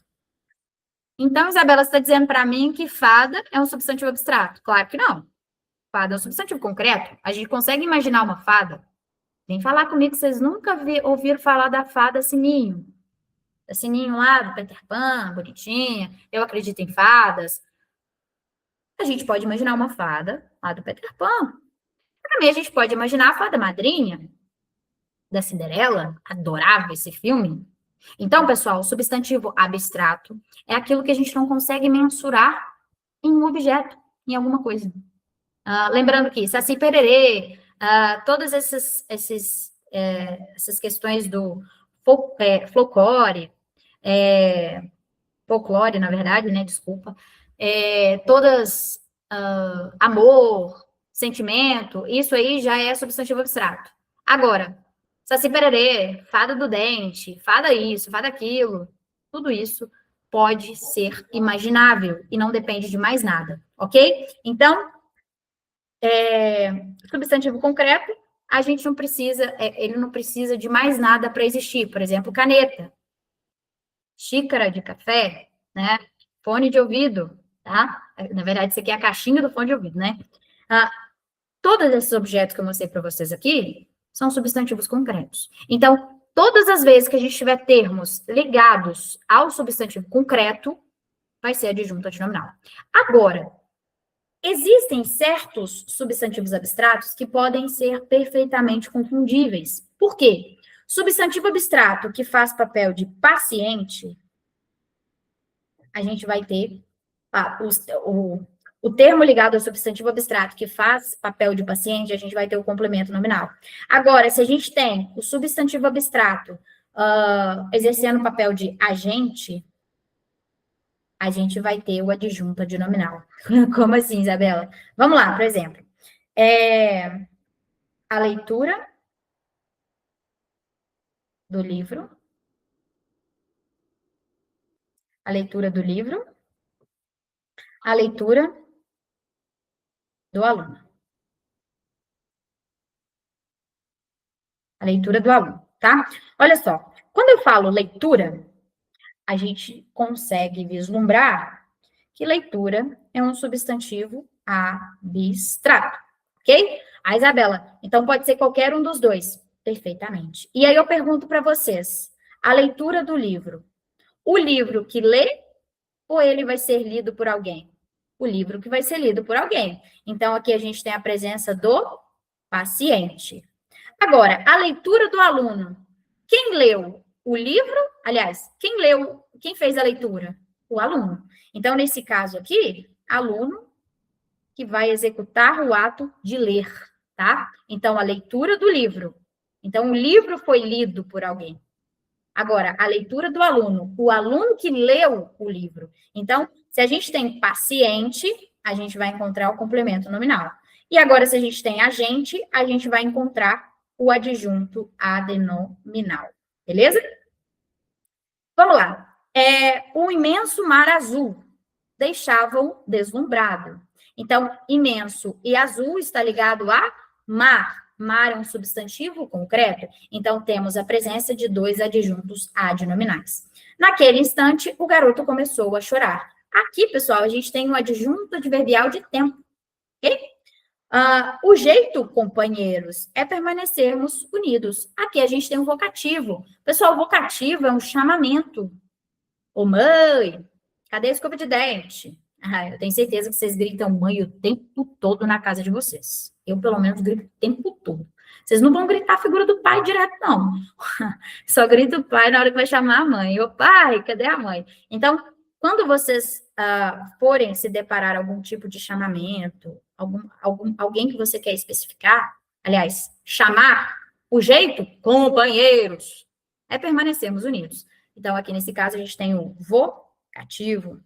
S2: Então, Isabela, você está dizendo para mim que fada é um substantivo abstrato? Claro que não. Fada é um substantivo concreto. A gente consegue imaginar uma fada? Vem falar comigo que vocês nunca ouviram falar da fada Sininho. Da Sininho lá, do Peter Pan, bonitinha. Eu acredito em fadas. A gente pode imaginar uma fada lá do Peter Pan. Também a gente pode imaginar a fada madrinha da Cinderela. Adorava esse filme. Então, pessoal, o substantivo abstrato é aquilo que a gente não consegue mensurar em um objeto, em alguma coisa. Lembrando que Saci Pererê, todas essas questões do folclore, folclore, na verdade, né, desculpa, todas amor, sentimento, isso aí já é substantivo abstrato. Agora, Saci Pererê, fada do dente, fada isso, fada aquilo, tudo isso pode ser imaginável e não depende de mais nada, ok? Então, substantivo concreto, a gente não precisa, ele não precisa de mais nada para existir. Por exemplo, caneta, xícara de café, né? Fone de ouvido, tá? Na verdade, isso aqui é a caixinha do fone de ouvido, né? Todos esses objetos que eu mostrei para vocês aqui são substantivos concretos. Então, todas as vezes que a gente tiver termos ligados ao substantivo concreto, vai ser adjunto adnominal. Agora, existem certos substantivos abstratos que podem ser perfeitamente confundíveis. Por quê? Substantivo abstrato que faz papel de paciente, a gente vai ter o termo ligado ao substantivo abstrato que faz papel de paciente, a gente vai ter o complemento nominal. Agora, se a gente tem o substantivo abstrato exercendo o papel de agente, a gente vai ter o adjunto adnominal. Como assim, Isabela? Vamos lá, por exemplo. A leitura do livro. A leitura do livro. A leitura do aluno. A leitura do aluno, tá? Olha só, quando eu falo leitura, a gente consegue vislumbrar que leitura é um substantivo abstrato, ok? A Isabela, então pode ser qualquer um dos dois. Perfeitamente. E aí eu pergunto para vocês, a leitura do livro, o livro que lê ou ele vai ser lido por alguém? O livro que vai ser lido por alguém. Então aqui a gente tem a presença do paciente. Agora, a leitura do aluno. Quem leu o livro? Aliás, quem fez a leitura? O aluno. Então, nesse caso aqui, aluno que vai executar o ato de ler, tá? Então, a leitura do livro. Então, o livro foi lido por alguém. Agora, a leitura do aluno, o aluno que leu o livro. Então, se a gente tem paciente, a gente vai encontrar o complemento nominal. E agora, se a gente tem agente, a gente vai encontrar o adjunto adnominal. Beleza? Vamos lá. O imenso mar azul deixava-o deslumbrado. Então, imenso e azul está ligado a mar. Mar é um substantivo concreto, então temos a presença de dois adjuntos adnominais. Naquele instante, o garoto começou a chorar. Aqui, pessoal, a gente tem um adjunto adverbial de tempo, ok? O jeito, companheiros, é permanecermos unidos. Aqui a gente tem um vocativo. Pessoal, o vocativo é um chamamento. Ô, mãe, cadê a escova de dente? Eu tenho certeza que vocês gritam mãe o tempo todo na casa de vocês. Eu, pelo menos, grito o tempo todo. Vocês não vão gritar a figura do pai direto, não. Só grita o pai na hora que vai chamar a mãe. Ô, pai, cadê a mãe? Então, quando vocês forem se deparar algum tipo de chamamento, alguém que você quer especificar, aliás, chamar, o jeito, companheiros, é permanecermos unidos. Então, aqui nesse caso, a gente tem o vocativo.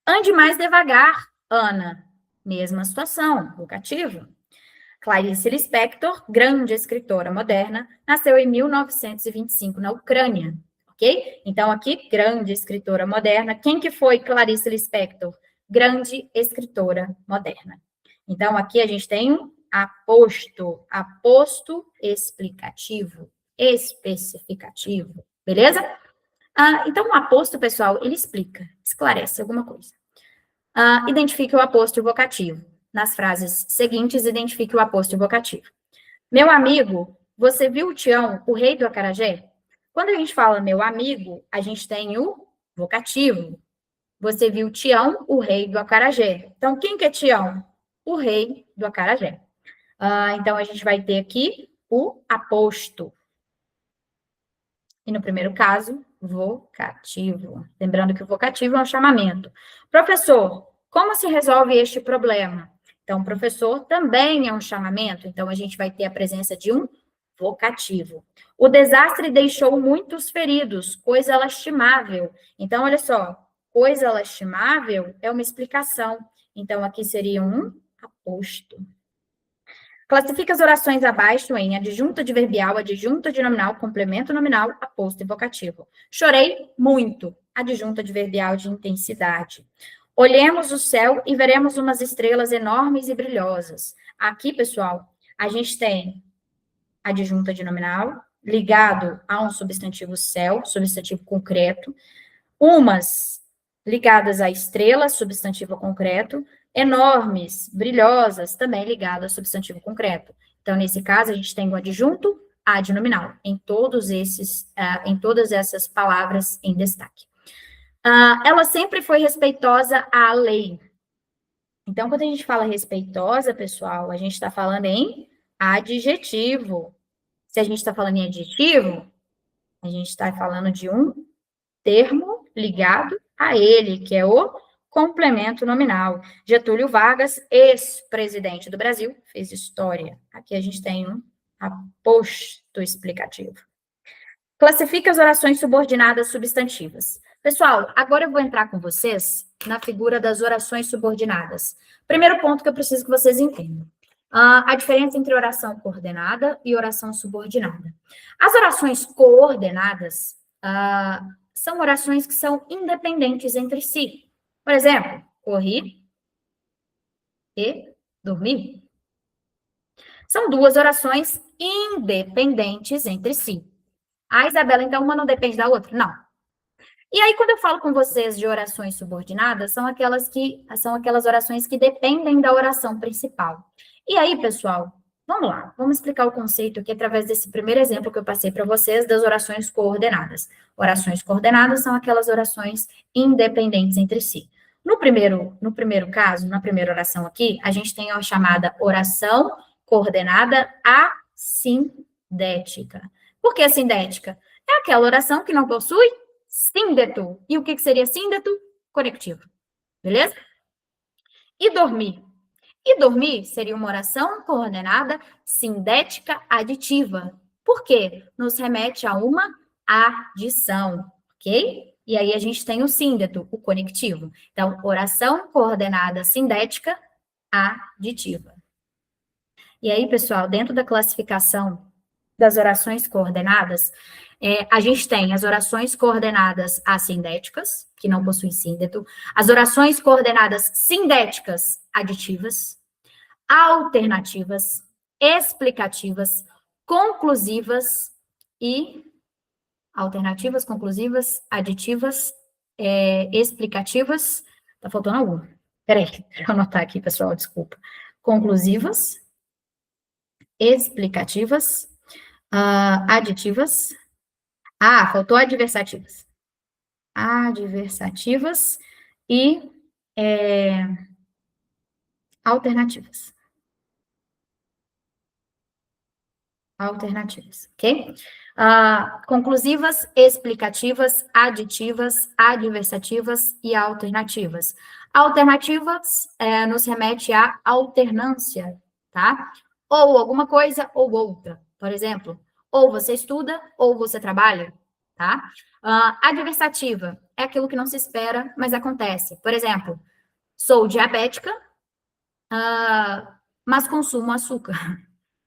S2: Ande mais devagar, Ana. Mesma situação, vocativo. Clarice Lispector, grande escritora moderna, nasceu em 1925 na Ucrânia, ok? Então, aqui, grande escritora moderna. Quem que foi Clarice Lispector? Grande escritora moderna. Então, aqui a gente tem um aposto explicativo, especificativo, beleza? Então, o aposto, pessoal, ele explica, esclarece alguma coisa. Identifique o aposto vocativo. Nas frases seguintes, identifique o aposto vocativo. Meu amigo, você viu o Tião, o rei do acarajé? Quando a gente fala meu amigo, a gente tem o vocativo. Você viu Tião, o rei do acarajé. Então, quem que é Tião? O rei do acarajé. Então, a gente vai ter aqui o aposto. E no primeiro caso, vocativo. Lembrando que o vocativo é um chamamento. Professor, como se resolve este problema? Então, professor também é um chamamento. Então, a gente vai ter a presença de um vocativo. O desastre deixou muitos feridos, coisa lastimável. Então, olha só, coisa lastimável é uma explicação. Então, aqui seria um aposto. Classifica as orações abaixo em adjunto adverbial, adjunto adnominal, complemento nominal, aposto e vocativo. Chorei muito. Adjunto adverbial de intensidade. Olhemos o céu e veremos umas estrelas enormes e brilhosas. Aqui, pessoal, a gente tem adjunto adnominal ligado a um substantivo céu, substantivo concreto. Umas ligadas a estrelas, substantivo concreto, enormes, brilhosas, também ligadas ao substantivo concreto. Então, nesse caso, a gente tem o adjunto adnominal em todos esses, em todas essas palavras em destaque. Ela sempre foi respeitosa à lei. Então, quando a gente fala respeitosa, pessoal, a gente está falando em adjetivo. Se a gente está falando em adjetivo, a gente está falando de um termo ligado a ele, que é o complemento nominal. Getúlio Vargas, ex-presidente do Brasil, fez história. Aqui a gente tem um aposto explicativo. Classifica as orações subordinadas substantivas. Pessoal, agora eu vou entrar com vocês na figura das orações subordinadas. Primeiro ponto que eu preciso que vocês entendam. A diferença entre oração coordenada e oração subordinada. As orações coordenadas são orações que são independentes entre si. Por exemplo, corri e dormi. São duas orações independentes entre si. Isabela, então uma não depende da outra? Não. E aí, quando eu falo com vocês de orações subordinadas, são aquelas orações que dependem da oração principal. E aí, pessoal, vamos lá, vamos explicar o conceito aqui através desse primeiro exemplo que eu passei para vocês das orações coordenadas. Orações coordenadas são aquelas orações independentes entre si. No primeiro caso, na primeira oração aqui, a gente tem a chamada oração coordenada assindética. Por que sindética? É aquela oração que não possui síndeto. E o que seria síndeto? Conectivo. Beleza? E dormir? E dormir seria uma oração coordenada sindética aditiva. Por quê? Nos remete a uma adição, ok? E aí a gente tem o síndeto, o conectivo. Então, oração coordenada sindética aditiva. E aí, pessoal, dentro da classificação das orações coordenadas, a gente tem as orações coordenadas assindéticas, que não possuem síndeto, as orações coordenadas sindéticas aditivas, alternativas, explicativas, conclusivas e alternativas, conclusivas, aditivas, explicativas. Tá faltando algum. Peraí, deixa eu anotar aqui, pessoal, desculpa. Conclusivas, explicativas, aditivas. Faltou adversativas. Adversativas e alternativas. Alternativas, ok? Conclusivas, explicativas, aditivas, adversativas e alternativas. Alternativas nos remete à alternância, tá? Ou alguma coisa ou outra. Por exemplo, ou você estuda ou você trabalha, tá? Adversativa é aquilo que não se espera, mas acontece. Por exemplo, sou diabética, mas consumo açúcar.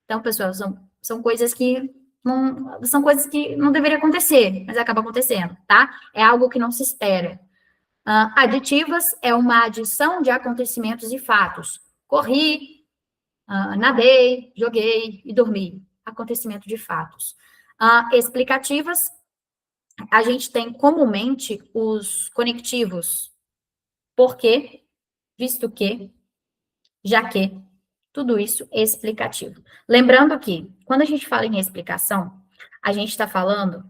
S2: Então, pessoal, são coisas que não deveriam acontecer, mas acaba acontecendo, tá? É algo que não se espera. Aditivas é uma adição de acontecimentos e fatos. Corri, nadei, joguei e dormi. Acontecimento de fatos. Explicativas, a gente tem comumente os conectivos. Porque, visto que, já que, tudo isso explicativo. Lembrando que, quando a gente fala em explicação, a gente está falando...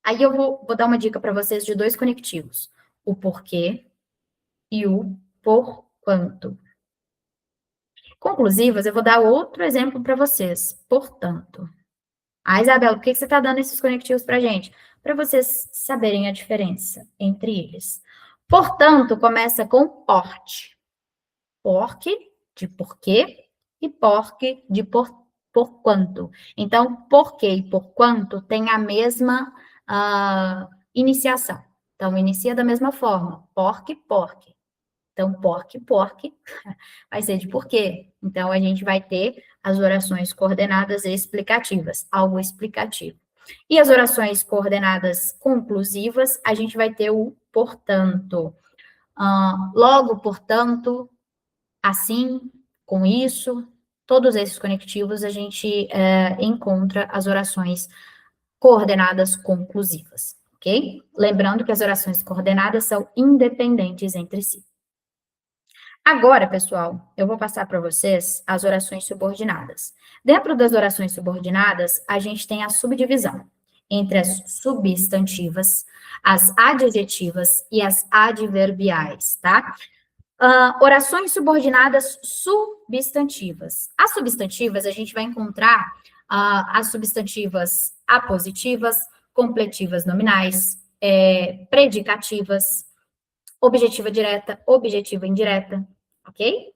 S2: Aí eu vou dar uma dica para vocês de dois conectivos. O porquê e o porquanto. Conclusivas, eu vou dar outro exemplo para vocês. Portanto. Isabela, por que você está dando esses conectivos para a gente? Para vocês saberem a diferença entre eles. Portanto, começa com porte. Porque, de porquê, e porque, de porquanto. Então, porquê e porquanto têm a mesma iniciação. Então, inicia da mesma forma, porque, porque. Então, porque, porque, vai ser de porquê. Então, a gente vai ter as orações coordenadas explicativas, algo explicativo. E as orações coordenadas conclusivas, a gente vai ter o portanto. Logo, portanto, assim, com isso, todos esses conectivos, a gente encontra as orações coordenadas conclusivas, ok? Lembrando que as orações coordenadas são independentes entre si. Agora, pessoal, eu vou passar para vocês as orações subordinadas. Dentro das orações subordinadas, a gente tem a subdivisão entre as substantivas, as adjetivas e as adverbiais, tá? Orações subordinadas substantivas. As substantivas, a gente vai encontrar as substantivas apositivas, completivas nominais, predicativas, objetiva direta, objetiva indireta, ok?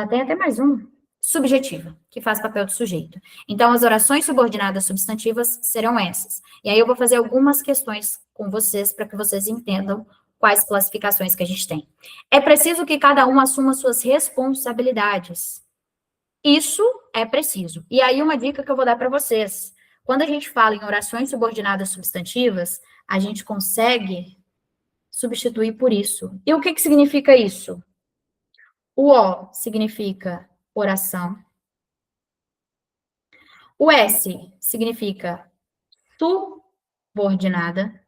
S2: Tem até mais um, subjetiva, que faz papel de sujeito. Então, as orações subordinadas substantivas serão essas. E aí eu vou fazer algumas questões com vocês para que vocês entendam quais classificações que a gente tem. É preciso que cada um assuma suas responsabilidades. Isso é preciso. E aí uma dica que eu vou dar para vocês. Quando a gente fala em orações subordinadas substantivas, a gente consegue substituir por isso. E o que significa isso? O O significa oração. O S significa subordinada.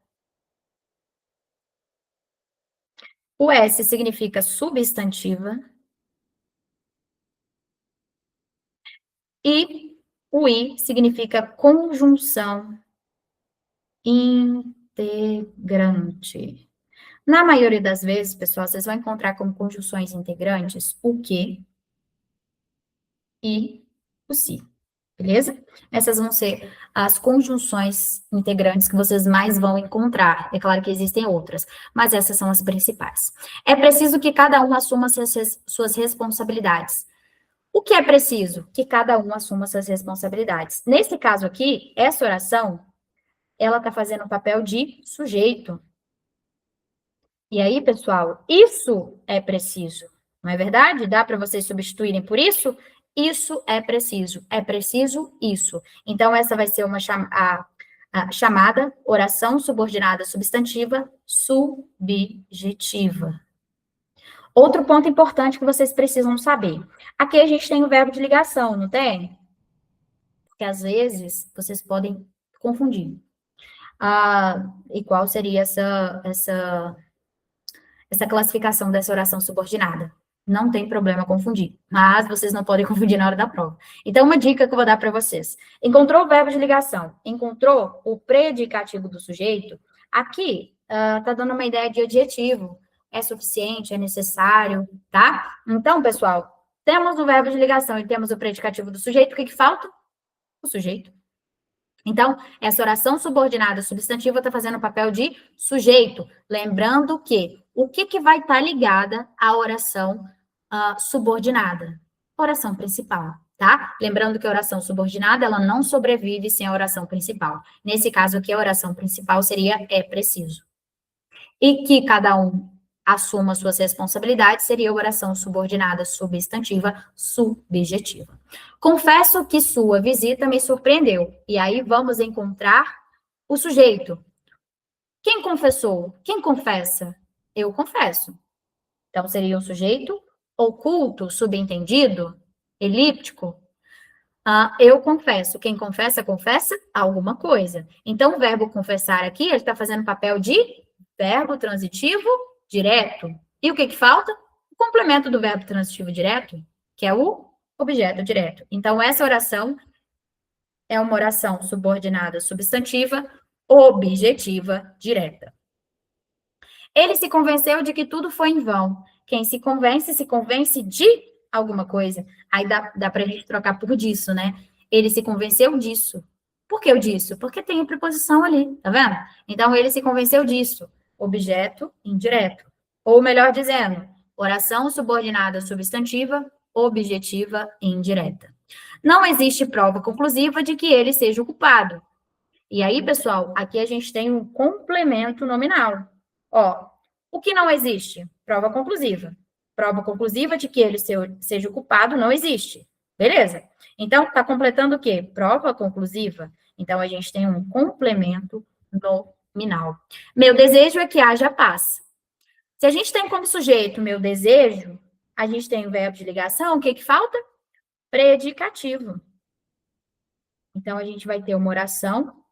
S2: O S significa substantiva. E o I significa conjunção integrante. Na maioria das vezes, pessoal, vocês vão encontrar como conjunções integrantes o que e o se. Beleza? Essas vão ser as conjunções integrantes que vocês mais vão encontrar. É claro que existem outras, mas essas são as principais. É preciso que cada um assuma suas responsabilidades. O que é preciso? Que cada um assuma suas responsabilidades. Nesse caso aqui, essa oração, ela está fazendo o papel de sujeito. E aí, pessoal, isso é preciso. Não é verdade? Dá para vocês substituírem por isso? Isso é preciso isso. Então, essa vai ser uma chamada oração subordinada substantiva subjetiva. Outro ponto importante que vocês precisam saber. Aqui a gente tem o verbo de ligação, não tem? Porque às vezes vocês podem confundir. E qual seria essa classificação dessa oração subordinada? Não tem problema confundir, mas vocês não podem confundir na hora da prova. Então, uma dica que eu vou dar para vocês. Encontrou o verbo de ligação? Encontrou o predicativo do sujeito? Aqui, tá dando uma ideia de adjetivo. É suficiente, é necessário, tá? Então, pessoal, temos o verbo de ligação e temos o predicativo do sujeito. O que falta? O sujeito. Então, essa oração subordinada substantiva está fazendo o papel de sujeito. Lembrando que o que vai estar ligada à oração subordinada? Oração principal, tá? Lembrando que a oração subordinada, ela não sobrevive sem a oração principal. Nesse caso aqui, a oração principal seria é preciso. E que cada um assuma suas responsabilidades, seria a oração subordinada substantiva subjetiva. Confesso que sua visita me surpreendeu. E aí vamos encontrar o sujeito. Quem confessou? Quem confessa? Eu confesso. Então, seria um sujeito oculto, subentendido, elíptico. Eu confesso. Quem confessa, confessa alguma coisa. Então, o verbo confessar aqui, ele está fazendo papel de verbo transitivo direto. E o que falta? O complemento do verbo transitivo direto, que é o objeto direto. Então, essa oração é uma oração subordinada substantiva, objetiva direta. Ele se convenceu de que tudo foi em vão. Quem se convence de alguma coisa. Aí dá para a gente trocar por disso, né? Ele se convenceu disso. Por que o disso? Porque tem a preposição ali, tá vendo? Então, ele se convenceu disso. Objeto indireto. Ou melhor dizendo, oração subordinada substantiva, objetiva indireta. Não existe prova conclusiva de que ele seja o culpado. E aí, pessoal, aqui a gente tem um complemento nominal. Ó, o que não existe? Prova conclusiva. Prova conclusiva de que ele seja o culpado não existe. Beleza? Então, está completando o quê? Prova conclusiva. Então, a gente tem um complemento nominal. Meu desejo é que haja paz. Se a gente tem como sujeito meu desejo, a gente tem o verbo de ligação, o que que falta? Predicativo. Então, a gente vai ter uma oração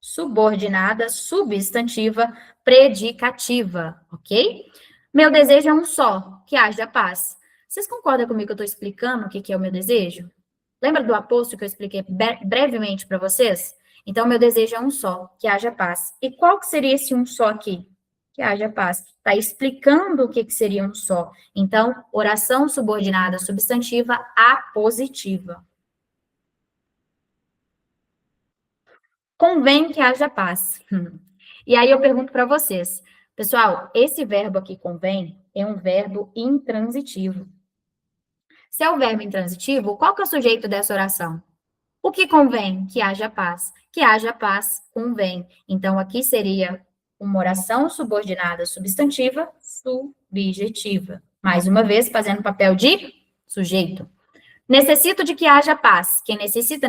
S2: subordinada, substantiva, predicativa, ok? Meu desejo é um só, que haja paz. Vocês concordam comigo que eu estou explicando o que é o meu desejo? Lembra do aposto que eu expliquei brevemente para vocês? Então, meu desejo é um só, que haja paz. E qual que seria esse um só aqui? Que haja paz. Está explicando o que seria um só. Então, oração subordinada substantiva apositiva. Convém que haja paz. E aí eu pergunto para vocês, pessoal, esse verbo aqui convém é um verbo intransitivo. Se é o verbo intransitivo, qual que é o sujeito dessa oração? O que convém? Que haja paz. Que haja paz convém. Então, aqui seria uma oração subordinada substantiva subjetiva. Mais uma vez, fazendo papel de sujeito. Necessito de que haja paz. Quem necessita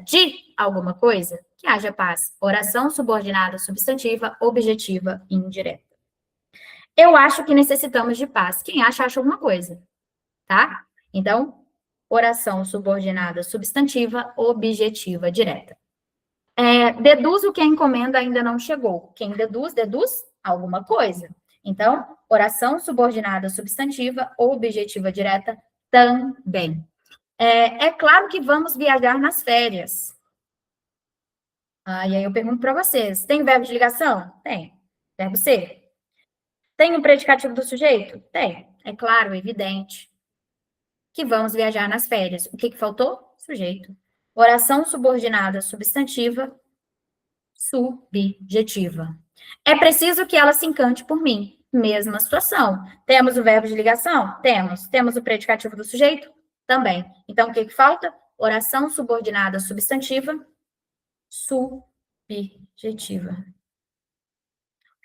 S2: de alguma coisa. Que haja paz. Oração subordinada substantiva, objetiva e indireta. Eu acho que necessitamos de paz. Quem acha alguma coisa. Tá? Então, oração subordinada substantiva, objetiva direta. Deduz o que a encomenda ainda não chegou. Quem deduz alguma coisa. Então, oração subordinada substantiva, objetiva direta também. É claro que vamos viajar nas férias. E aí eu pergunto para vocês, tem verbo de ligação? Tem. Verbo ser? Tem o predicativo do sujeito? Tem. É claro, evidente. Que vamos viajar nas férias. O que faltou? Sujeito. Oração subordinada substantiva, subjetiva. É preciso que ela se encante por mim. Mesma situação. Temos o verbo de ligação? Temos. Temos o predicativo do sujeito? Também. Então, o que falta? Oração subordinada substantiva, subjetiva.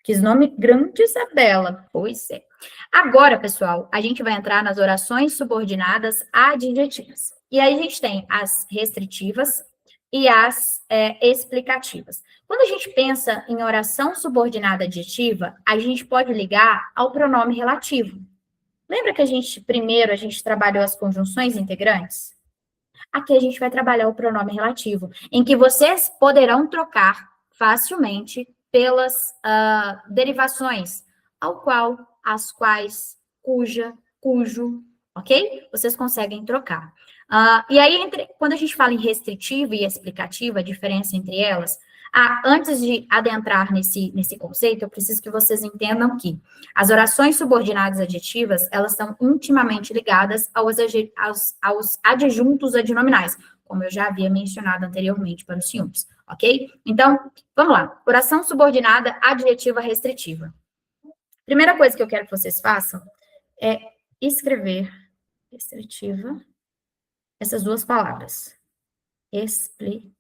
S2: Que nome grande, Isabela. Pois é. Agora, pessoal, a gente vai entrar nas orações subordinadas adjetivas. E aí a gente tem as restritivas e as explicativas. Quando a gente pensa em oração subordinada adjetiva, a gente pode ligar ao pronome relativo. Lembra que primeiro a gente trabalhou as conjunções integrantes? Aqui a gente vai trabalhar o pronome relativo, em que vocês poderão trocar facilmente pelas derivações, ao qual, as quais, cuja, cujo, ok? Vocês conseguem trocar. E aí, quando a gente fala em restritiva e explicativa, a diferença entre elas, antes de adentrar nesse conceito, eu preciso que vocês entendam que as orações subordinadas adjetivas, elas estão intimamente ligadas aos adjuntos adnominais, como eu já havia mencionado anteriormente para os senhores, ok? Então, vamos lá. Oração subordinada adjetiva restritiva. Primeira coisa que eu quero que vocês façam é escrever restritiva, essas duas palavras. Explicativa.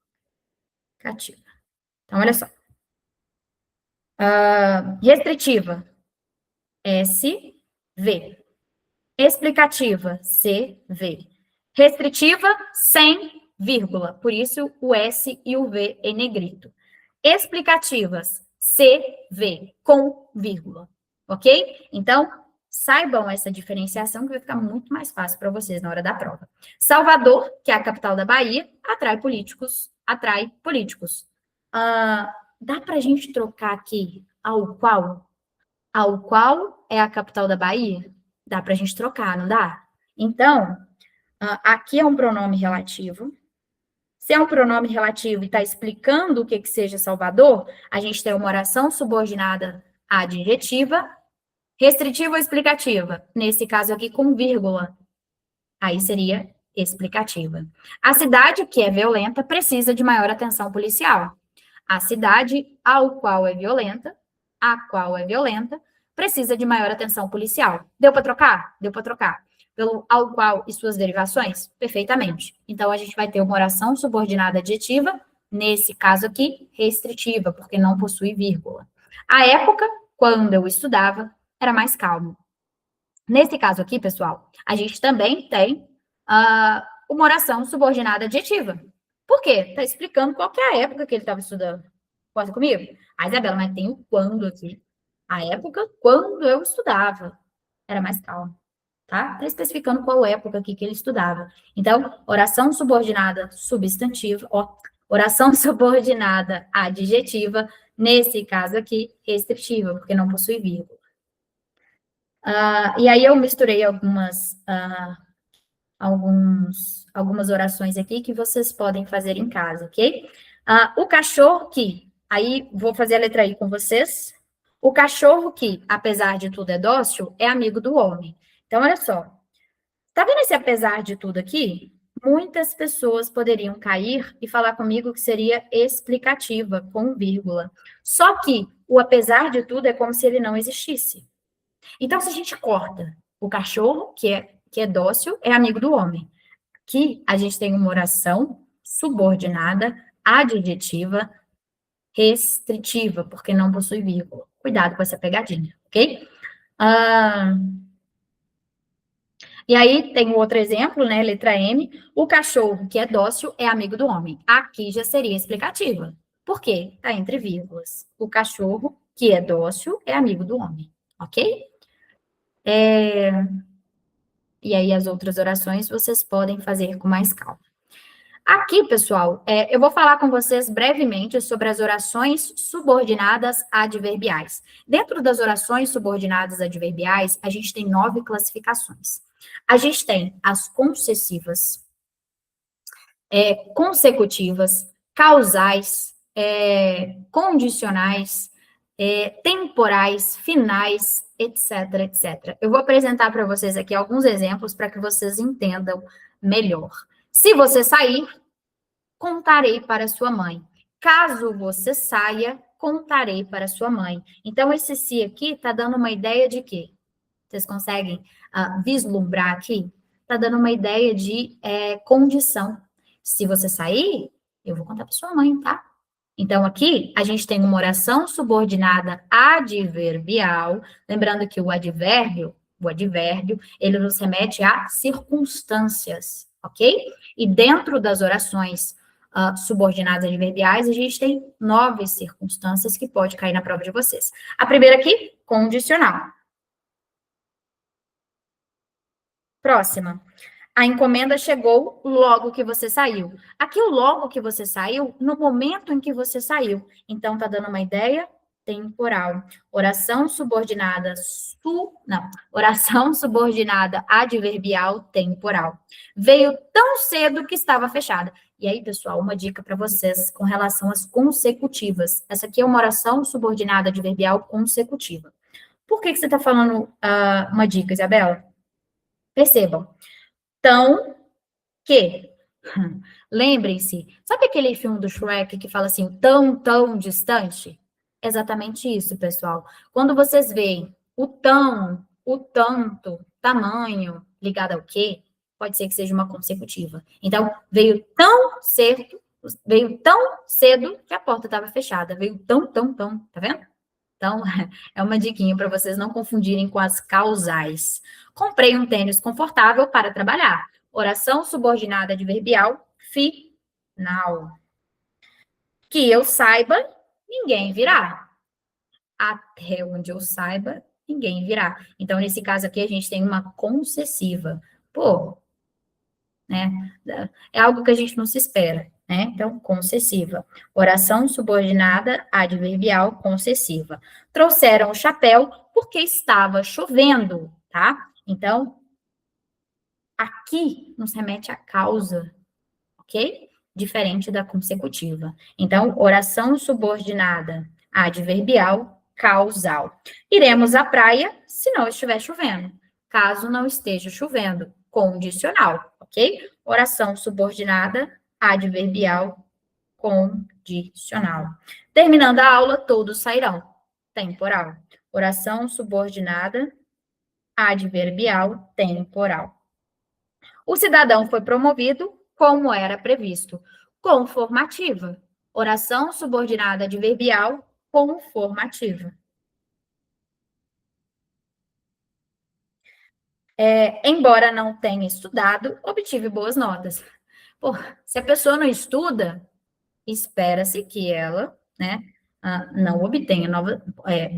S2: Então, olha só. Restritiva, SV. Explicativa, CV. Restritiva, sem vírgula. Por isso, o S e o V em negrito. Explicativas, CV, com vírgula. Ok? Então, saibam essa diferenciação que vai ficar muito mais fácil para vocês na hora da prova. Salvador, que é a capital da Bahia, atrai políticos. Dá para a gente trocar aqui ao qual? Ao qual é a capital da Bahia? Dá para a gente trocar, não dá? Então, aqui é um pronome relativo. Se é um pronome relativo e está explicando o que seja Salvador, a gente tem uma oração subordinada adjetiva, restritiva ou explicativa. Nesse caso aqui, com vírgula. Aí seria explicativa. A cidade, que é violenta, precisa de maior atenção policial. A cidade a qual é violenta, precisa de maior atenção policial. Deu para trocar? Deu para trocar. Pelo ao qual e suas derivações? Perfeitamente. Então, a gente vai ter uma oração subordinada adjetiva, nesse caso aqui, restritiva, porque não possui vírgula. A época, quando eu estudava, era mais calmo. Nesse caso aqui, pessoal, a gente também tem uma oração subordinada adjetiva. Por quê? Está explicando qual que é a época que ele estava estudando. Pode comigo? Ah, Isabela, mas tem o quando aqui. A época quando eu estudava era mais calmo, tá? Está especificando qual época aqui que ele estudava. Então, oração subordinada substantiva, oração subordinada adjetiva, nesse caso aqui, restritiva, porque não possui vírgula. E aí eu misturei algumas orações aqui que vocês podem fazer em casa, ok? O cachorro que, aí vou fazer a letra I com vocês. O cachorro que, apesar de tudo, é dócil, é amigo do homem. Então, olha só. Tá vendo esse apesar de tudo aqui? Muitas pessoas poderiam cair e falar comigo que seria explicativa, com vírgula. Só que o apesar de tudo é como se ele não existisse. Então, se a gente corta o cachorro, que é dócil, é amigo do homem. Aqui, a gente tem uma oração subordinada, adjetiva, restritiva, porque não possui vírgula. Cuidado com essa pegadinha, ok? E aí, tem outro exemplo, né? Letra M. O cachorro, que é dócil, é amigo do homem. Aqui já seria explicativa. Por quê? Está entre vírgulas. O cachorro, que é dócil, é amigo do homem. Ok? E aí, as outras orações vocês podem fazer com mais calma. Aqui, pessoal, eu vou falar com vocês brevemente sobre as orações subordinadas adverbiais. Dentro das orações subordinadas adverbiais, a gente tem 9 classificações. A gente tem as concessivas, consecutivas, causais, condicionais, temporais, finais, etc, etc. Eu vou apresentar para vocês aqui alguns exemplos para que vocês entendam melhor. Se você sair, contarei para sua mãe. Caso você saia, contarei para sua mãe. Então, esse se aqui está dando uma ideia de quê? Vocês conseguem vislumbrar aqui? Está dando uma ideia de condição. Se você sair, eu vou contar para sua mãe, tá? Então, aqui, a gente tem uma oração subordinada adverbial. Lembrando que o advérbio, ele nos remete a circunstâncias, ok? E dentro das orações subordinadas adverbiais, a gente tem 9 circunstâncias que pode cair na prova de vocês. A primeira aqui, condicional. Próxima. A encomenda chegou logo que você saiu. Aqui, o logo que você saiu, no momento em que você saiu. Então, tá dando uma ideia temporal. Oração subordinada oração subordinada adverbial temporal. Veio tão cedo que estava fechada. E aí, pessoal, uma dica para vocês com relação às consecutivas. Essa aqui é uma oração subordinada adverbial consecutiva. Por que você está falando uma dica, Isabela? Percebam. Tão que. Lembrem-se, sabe aquele filme do Shrek que fala assim, tão distante? Exatamente isso, pessoal. Quando vocês veem o tão, o tanto, tamanho, ligado ao quê, pode ser que seja uma consecutiva. Então, veio tão cedo que a porta estava fechada. Veio tão, tá vendo? Então, é uma diquinha para vocês não confundirem com as causais. Comprei um tênis confortável para trabalhar. Oração subordinada adverbial, final. Que eu saiba, ninguém virá. Até onde eu saiba, ninguém virá. Então, nesse caso aqui, a gente tem uma concessiva. Pô, né? É algo que a gente não se espera, né? Então, concessiva. Oração subordinada adverbial concessiva. Trouxeram o chapéu porque estava chovendo, tá? Então, aqui nos remete à causa, ok? Diferente da consecutiva. Então, oração subordinada adverbial causal. Iremos à praia se não estiver chovendo. Caso não esteja chovendo, condicional, ok? Oração subordinada adverbial condicional. Terminando a aula, todos sairão. Temporal. Oração subordinada adverbial temporal. O cidadão foi promovido como era previsto. Conformativa. Oração subordinada adverbial conformativa. Embora não tenha estudado, obtive boas notas. Pô, se a pessoa não estuda, espera-se que ela, né, não obtenha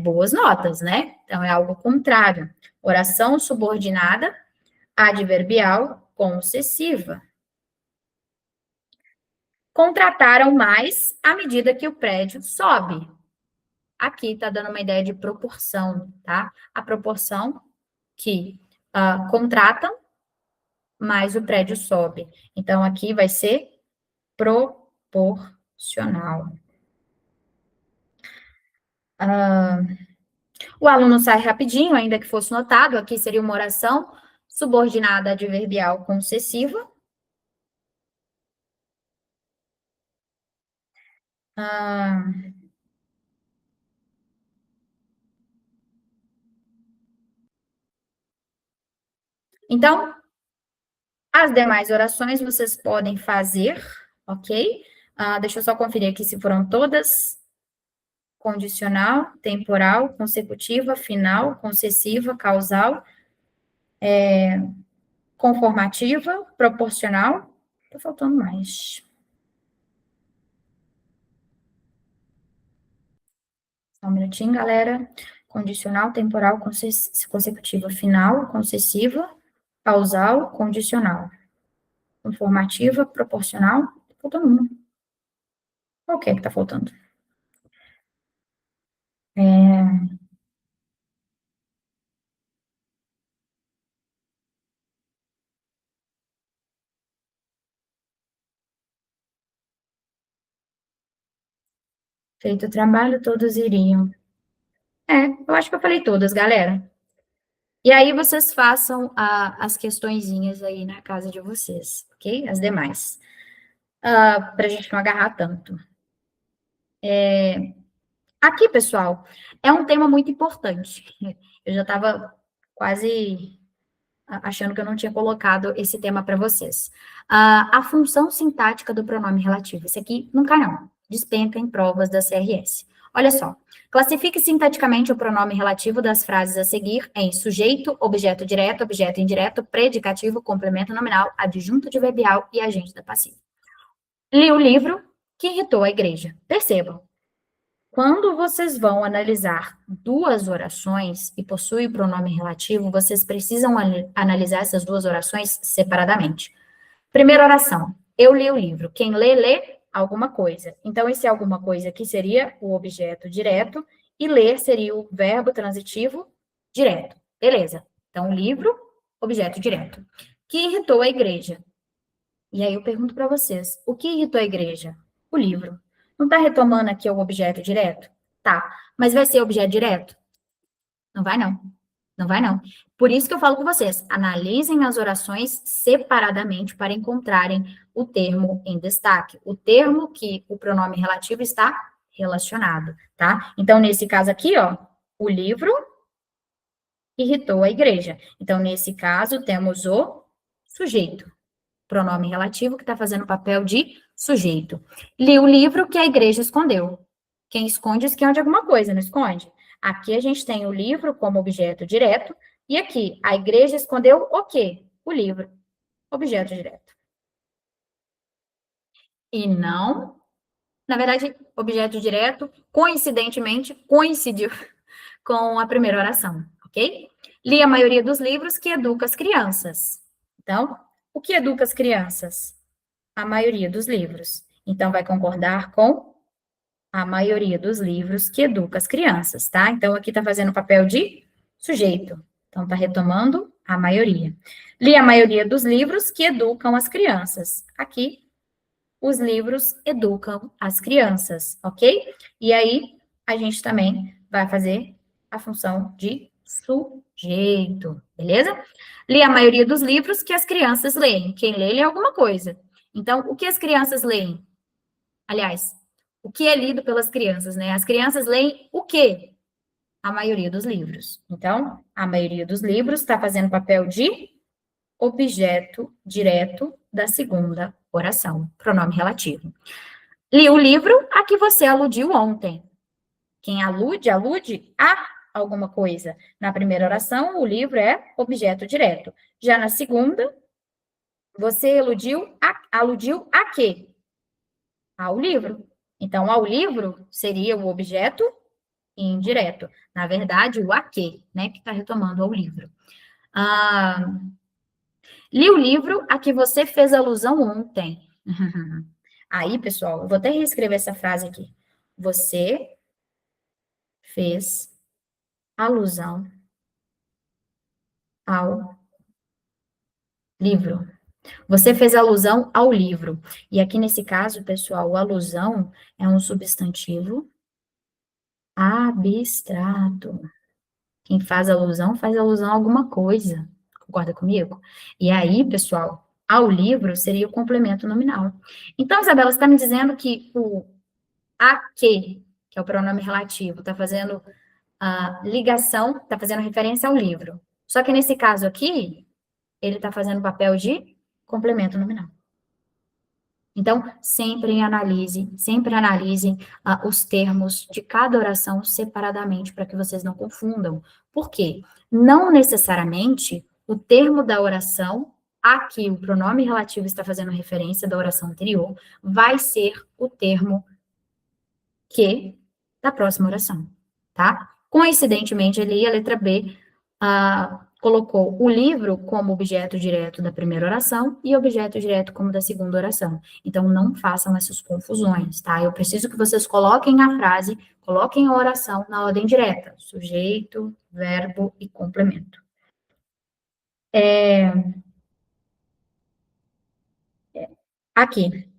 S2: boas notas, né? Então, é algo contrário. Oração subordinada, adverbial, concessiva. Contrataram mais à medida que o prédio sobe. Aqui está dando uma ideia de proporção, tá? A proporção que contratam, mais o prédio sobe. Então, aqui vai ser proporcional. O aluno sai rapidinho, ainda que fosse notado. Aqui seria uma oração subordinada adverbial concessiva. Então, as demais orações vocês podem fazer, ok? Deixa eu só conferir aqui se foram todas. Condicional, temporal, consecutiva, final, concessiva, causal, conformativa, proporcional. Tá faltando mais. Só um minutinho, galera. Condicional, temporal, consecutiva, final, concessiva, causal, condicional. Conformativa, proporcional. Tá faltando uma. Qual que é que tá faltando? Feito o trabalho, todos iriam. Eu acho que eu falei todas, galera. E aí vocês façam as questõezinhas aí na casa de vocês, ok? As demais. Para a gente não agarrar tanto. Aqui, pessoal, é um tema muito importante. Eu já estava quase achando que eu não tinha colocado esse tema para vocês. A função sintática do pronome relativo. Esse aqui nunca não. Despenca em provas da CRS. Olha só. Classifique sintaticamente o pronome relativo das frases a seguir em sujeito, objeto direto, objeto indireto, predicativo, complemento nominal, adjunto adverbial e agente da passiva. Li o livro que irritou a igreja. Percebam. Quando vocês vão analisar duas orações e possui o pronome relativo, vocês precisam analisar essas duas orações separadamente. Primeira oração, eu li o livro. Quem lê, lê alguma coisa. Então, esse alguma coisa aqui seria o objeto direto e ler seria o verbo transitivo direto. Beleza. Então, livro, objeto direto. Que irritou a igreja. E aí eu pergunto para vocês, o que irritou a igreja? O livro. Não está retomando aqui o objeto direto? Tá. Mas vai ser objeto direto? Não vai, não. Não vai, não. Por isso que eu falo com vocês, analisem as orações separadamente para encontrarem o termo em destaque. O termo que o pronome relativo está relacionado, tá? Então, nesse caso aqui, ó, o livro irritou a igreja. Então, nesse caso, temos o sujeito. Pronome relativo que está fazendo o papel de sujeito. Li o livro que a igreja escondeu. Quem esconde, esconde alguma coisa, não esconde? Aqui a gente tem o livro como objeto direto, e aqui, a igreja escondeu o quê? O livro. Objeto direto. E não, na verdade, objeto direto, coincidentemente, coincidiu com a primeira oração, ok? Li a maioria dos livros que educa as crianças. Então, o que educa as crianças? A maioria dos livros. Então, vai concordar com a maioria dos livros que educa as crianças, tá? Então, aqui tá fazendo o papel de sujeito. Então, tá retomando a maioria. Li a maioria dos livros que educam as crianças. Aqui, os livros educam as crianças, ok? E aí, a gente também vai fazer a função de sujeito, beleza? Li a maioria dos livros que as crianças leem. Quem lê alguma coisa. Então, o que as crianças leem? Aliás, o que é lido pelas crianças, né? As crianças leem o quê? A maioria dos livros. Então, a maioria dos livros está fazendo papel de objeto direto da segunda oração, pronome relativo. Li o livro a que você aludiu ontem. Quem alude a alguma coisa. Na primeira oração, o livro é objeto direto. Já na segunda, você aludiu a quê? Ao livro. Então, ao livro seria o objeto indireto. Na verdade, o a quê, né, que está retomando ao livro. Li o livro a que você fez alusão ontem. Aí, pessoal, eu vou até reescrever essa frase aqui. Você fez alusão ao livro. Você fez alusão ao livro. E aqui nesse caso, pessoal, alusão é um substantivo abstrato. Quem faz alusão a alguma coisa. Concorda comigo? E aí, pessoal, ao livro seria o complemento nominal. Então, Isabela, você está me dizendo que o a que é o pronome relativo, está fazendo a ligação, está fazendo referência ao livro. Só que nesse caso aqui, ele está fazendo papel de complemento nominal. Então, sempre analisem os termos de cada oração separadamente, para que vocês não confundam. Por quê? Não necessariamente o termo da oração, a que o pronome relativo está fazendo referência da oração anterior, vai ser o termo que da próxima oração, tá? Coincidentemente, ali, a letra B colocou o livro como objeto direto da primeira oração e objeto direto como da segunda oração. Então, não façam essas confusões, tá? Eu preciso que vocês coloquem a frase, coloquem a oração na ordem direta: sujeito, verbo e complemento. Aqui.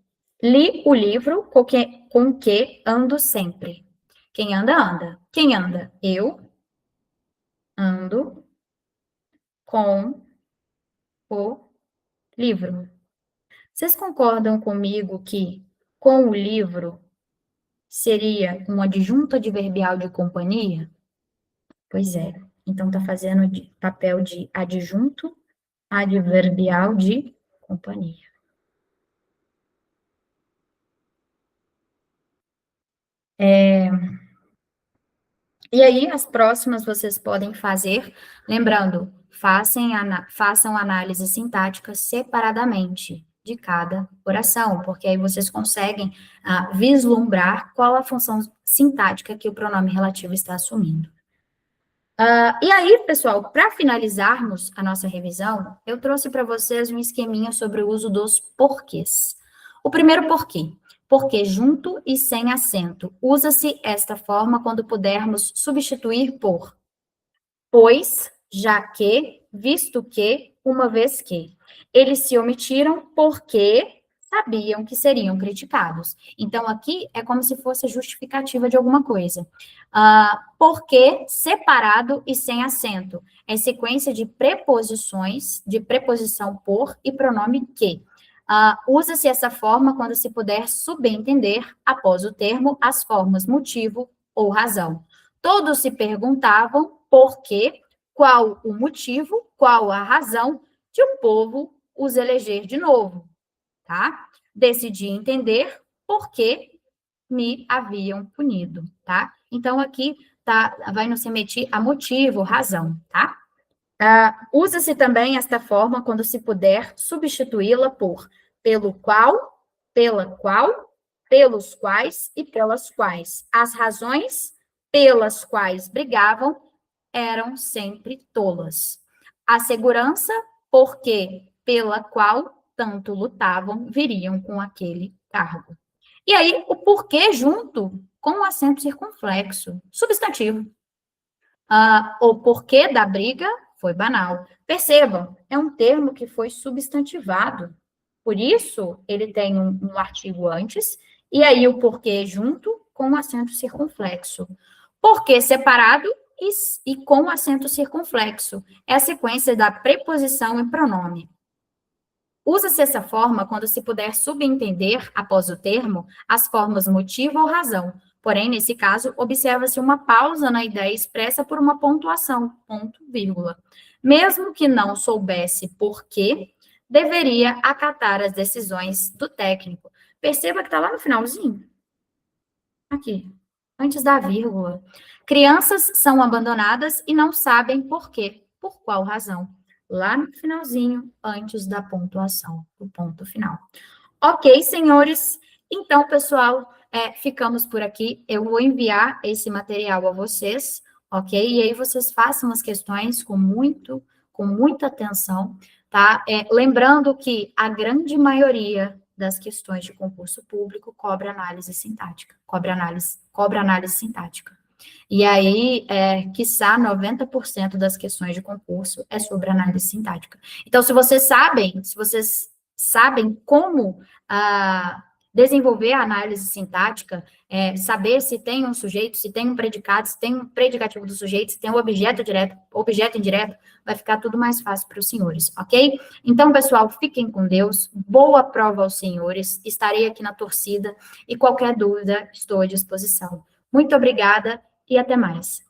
S2: Li o livro com que ando sempre. Quem anda, anda. Quem anda? Eu ando com o livro. Vocês concordam comigo que com o livro seria um adjunto adverbial de companhia? Pois é. Então tá fazendo papel de adjunto adverbial de companhia. E aí, as próximas vocês podem fazer, lembrando, façam análise sintática separadamente de cada oração, porque aí vocês conseguem vislumbrar qual a função sintática que o pronome relativo está assumindo. E aí, pessoal, para finalizarmos a nossa revisão, eu trouxe para vocês um esqueminha sobre o uso dos porquês. O primeiro porquê. Porque junto e sem acento. Usa-se esta forma quando pudermos substituir por pois, já que, visto que, uma vez que. Eles se omitiram porque sabiam que seriam criticados. Então, aqui é como se fosse a justificativa de alguma coisa. Porque separado e sem acento. É sequência de preposições, de preposição por e pronome que. Usa-se essa forma quando se puder subentender, após o termo, as formas motivo ou razão. Todos se perguntavam por quê, qual o motivo, qual a razão de o povo os eleger de novo, tá? Decidi entender por que me haviam punido, tá? Então, aqui vai nos remeter a motivo, razão, tá? Usa-se também esta forma quando se puder substituí-la por pelo qual, pela qual, pelos quais e pelas quais. As razões pelas quais brigavam eram sempre tolas. A segurança, porque pela qual tanto lutavam, viriam com aquele cargo. E aí, o porquê junto com o acento circunflexo, substantivo. O porquê da briga foi banal. Percebam, é um termo que foi substantivado. Por isso, ele tem um artigo antes, e aí o porquê junto com o acento circunflexo. Porquê separado e com acento circunflexo. É a sequência da preposição e pronome. Usa-se essa forma quando se puder subentender, após o termo, as formas motivo ou razão. Porém, nesse caso, observa-se uma pausa na ideia expressa por uma pontuação, ponto, vírgula. Mesmo que não soubesse por quê, deveria acatar as decisões do técnico. Perceba que está lá no finalzinho. Aqui. antes da vírgula. Crianças são abandonadas e não sabem por quê. Por qual razão? Lá no finalzinho, antes da pontuação, do ponto final. Ok, senhores. Então, pessoal, ficamos por aqui. Eu vou enviar esse material a vocês, ok? E aí vocês façam as questões com muita atenção, tá? Lembrando que a grande maioria das questões de concurso público cobra análise sintática, cobra análise sintática. E aí, quiçá 90% das questões de concurso é sobre análise sintática. Então, se vocês sabem como desenvolver a análise sintática, saber se tem um sujeito, se tem um predicado, se tem um predicativo do sujeito, se tem um objeto direto, objeto indireto, vai ficar tudo mais fácil para os senhores, ok? Então, pessoal, fiquem com Deus, boa prova aos senhores, estarei aqui na torcida e qualquer dúvida, estou à disposição. Muito obrigada e até mais.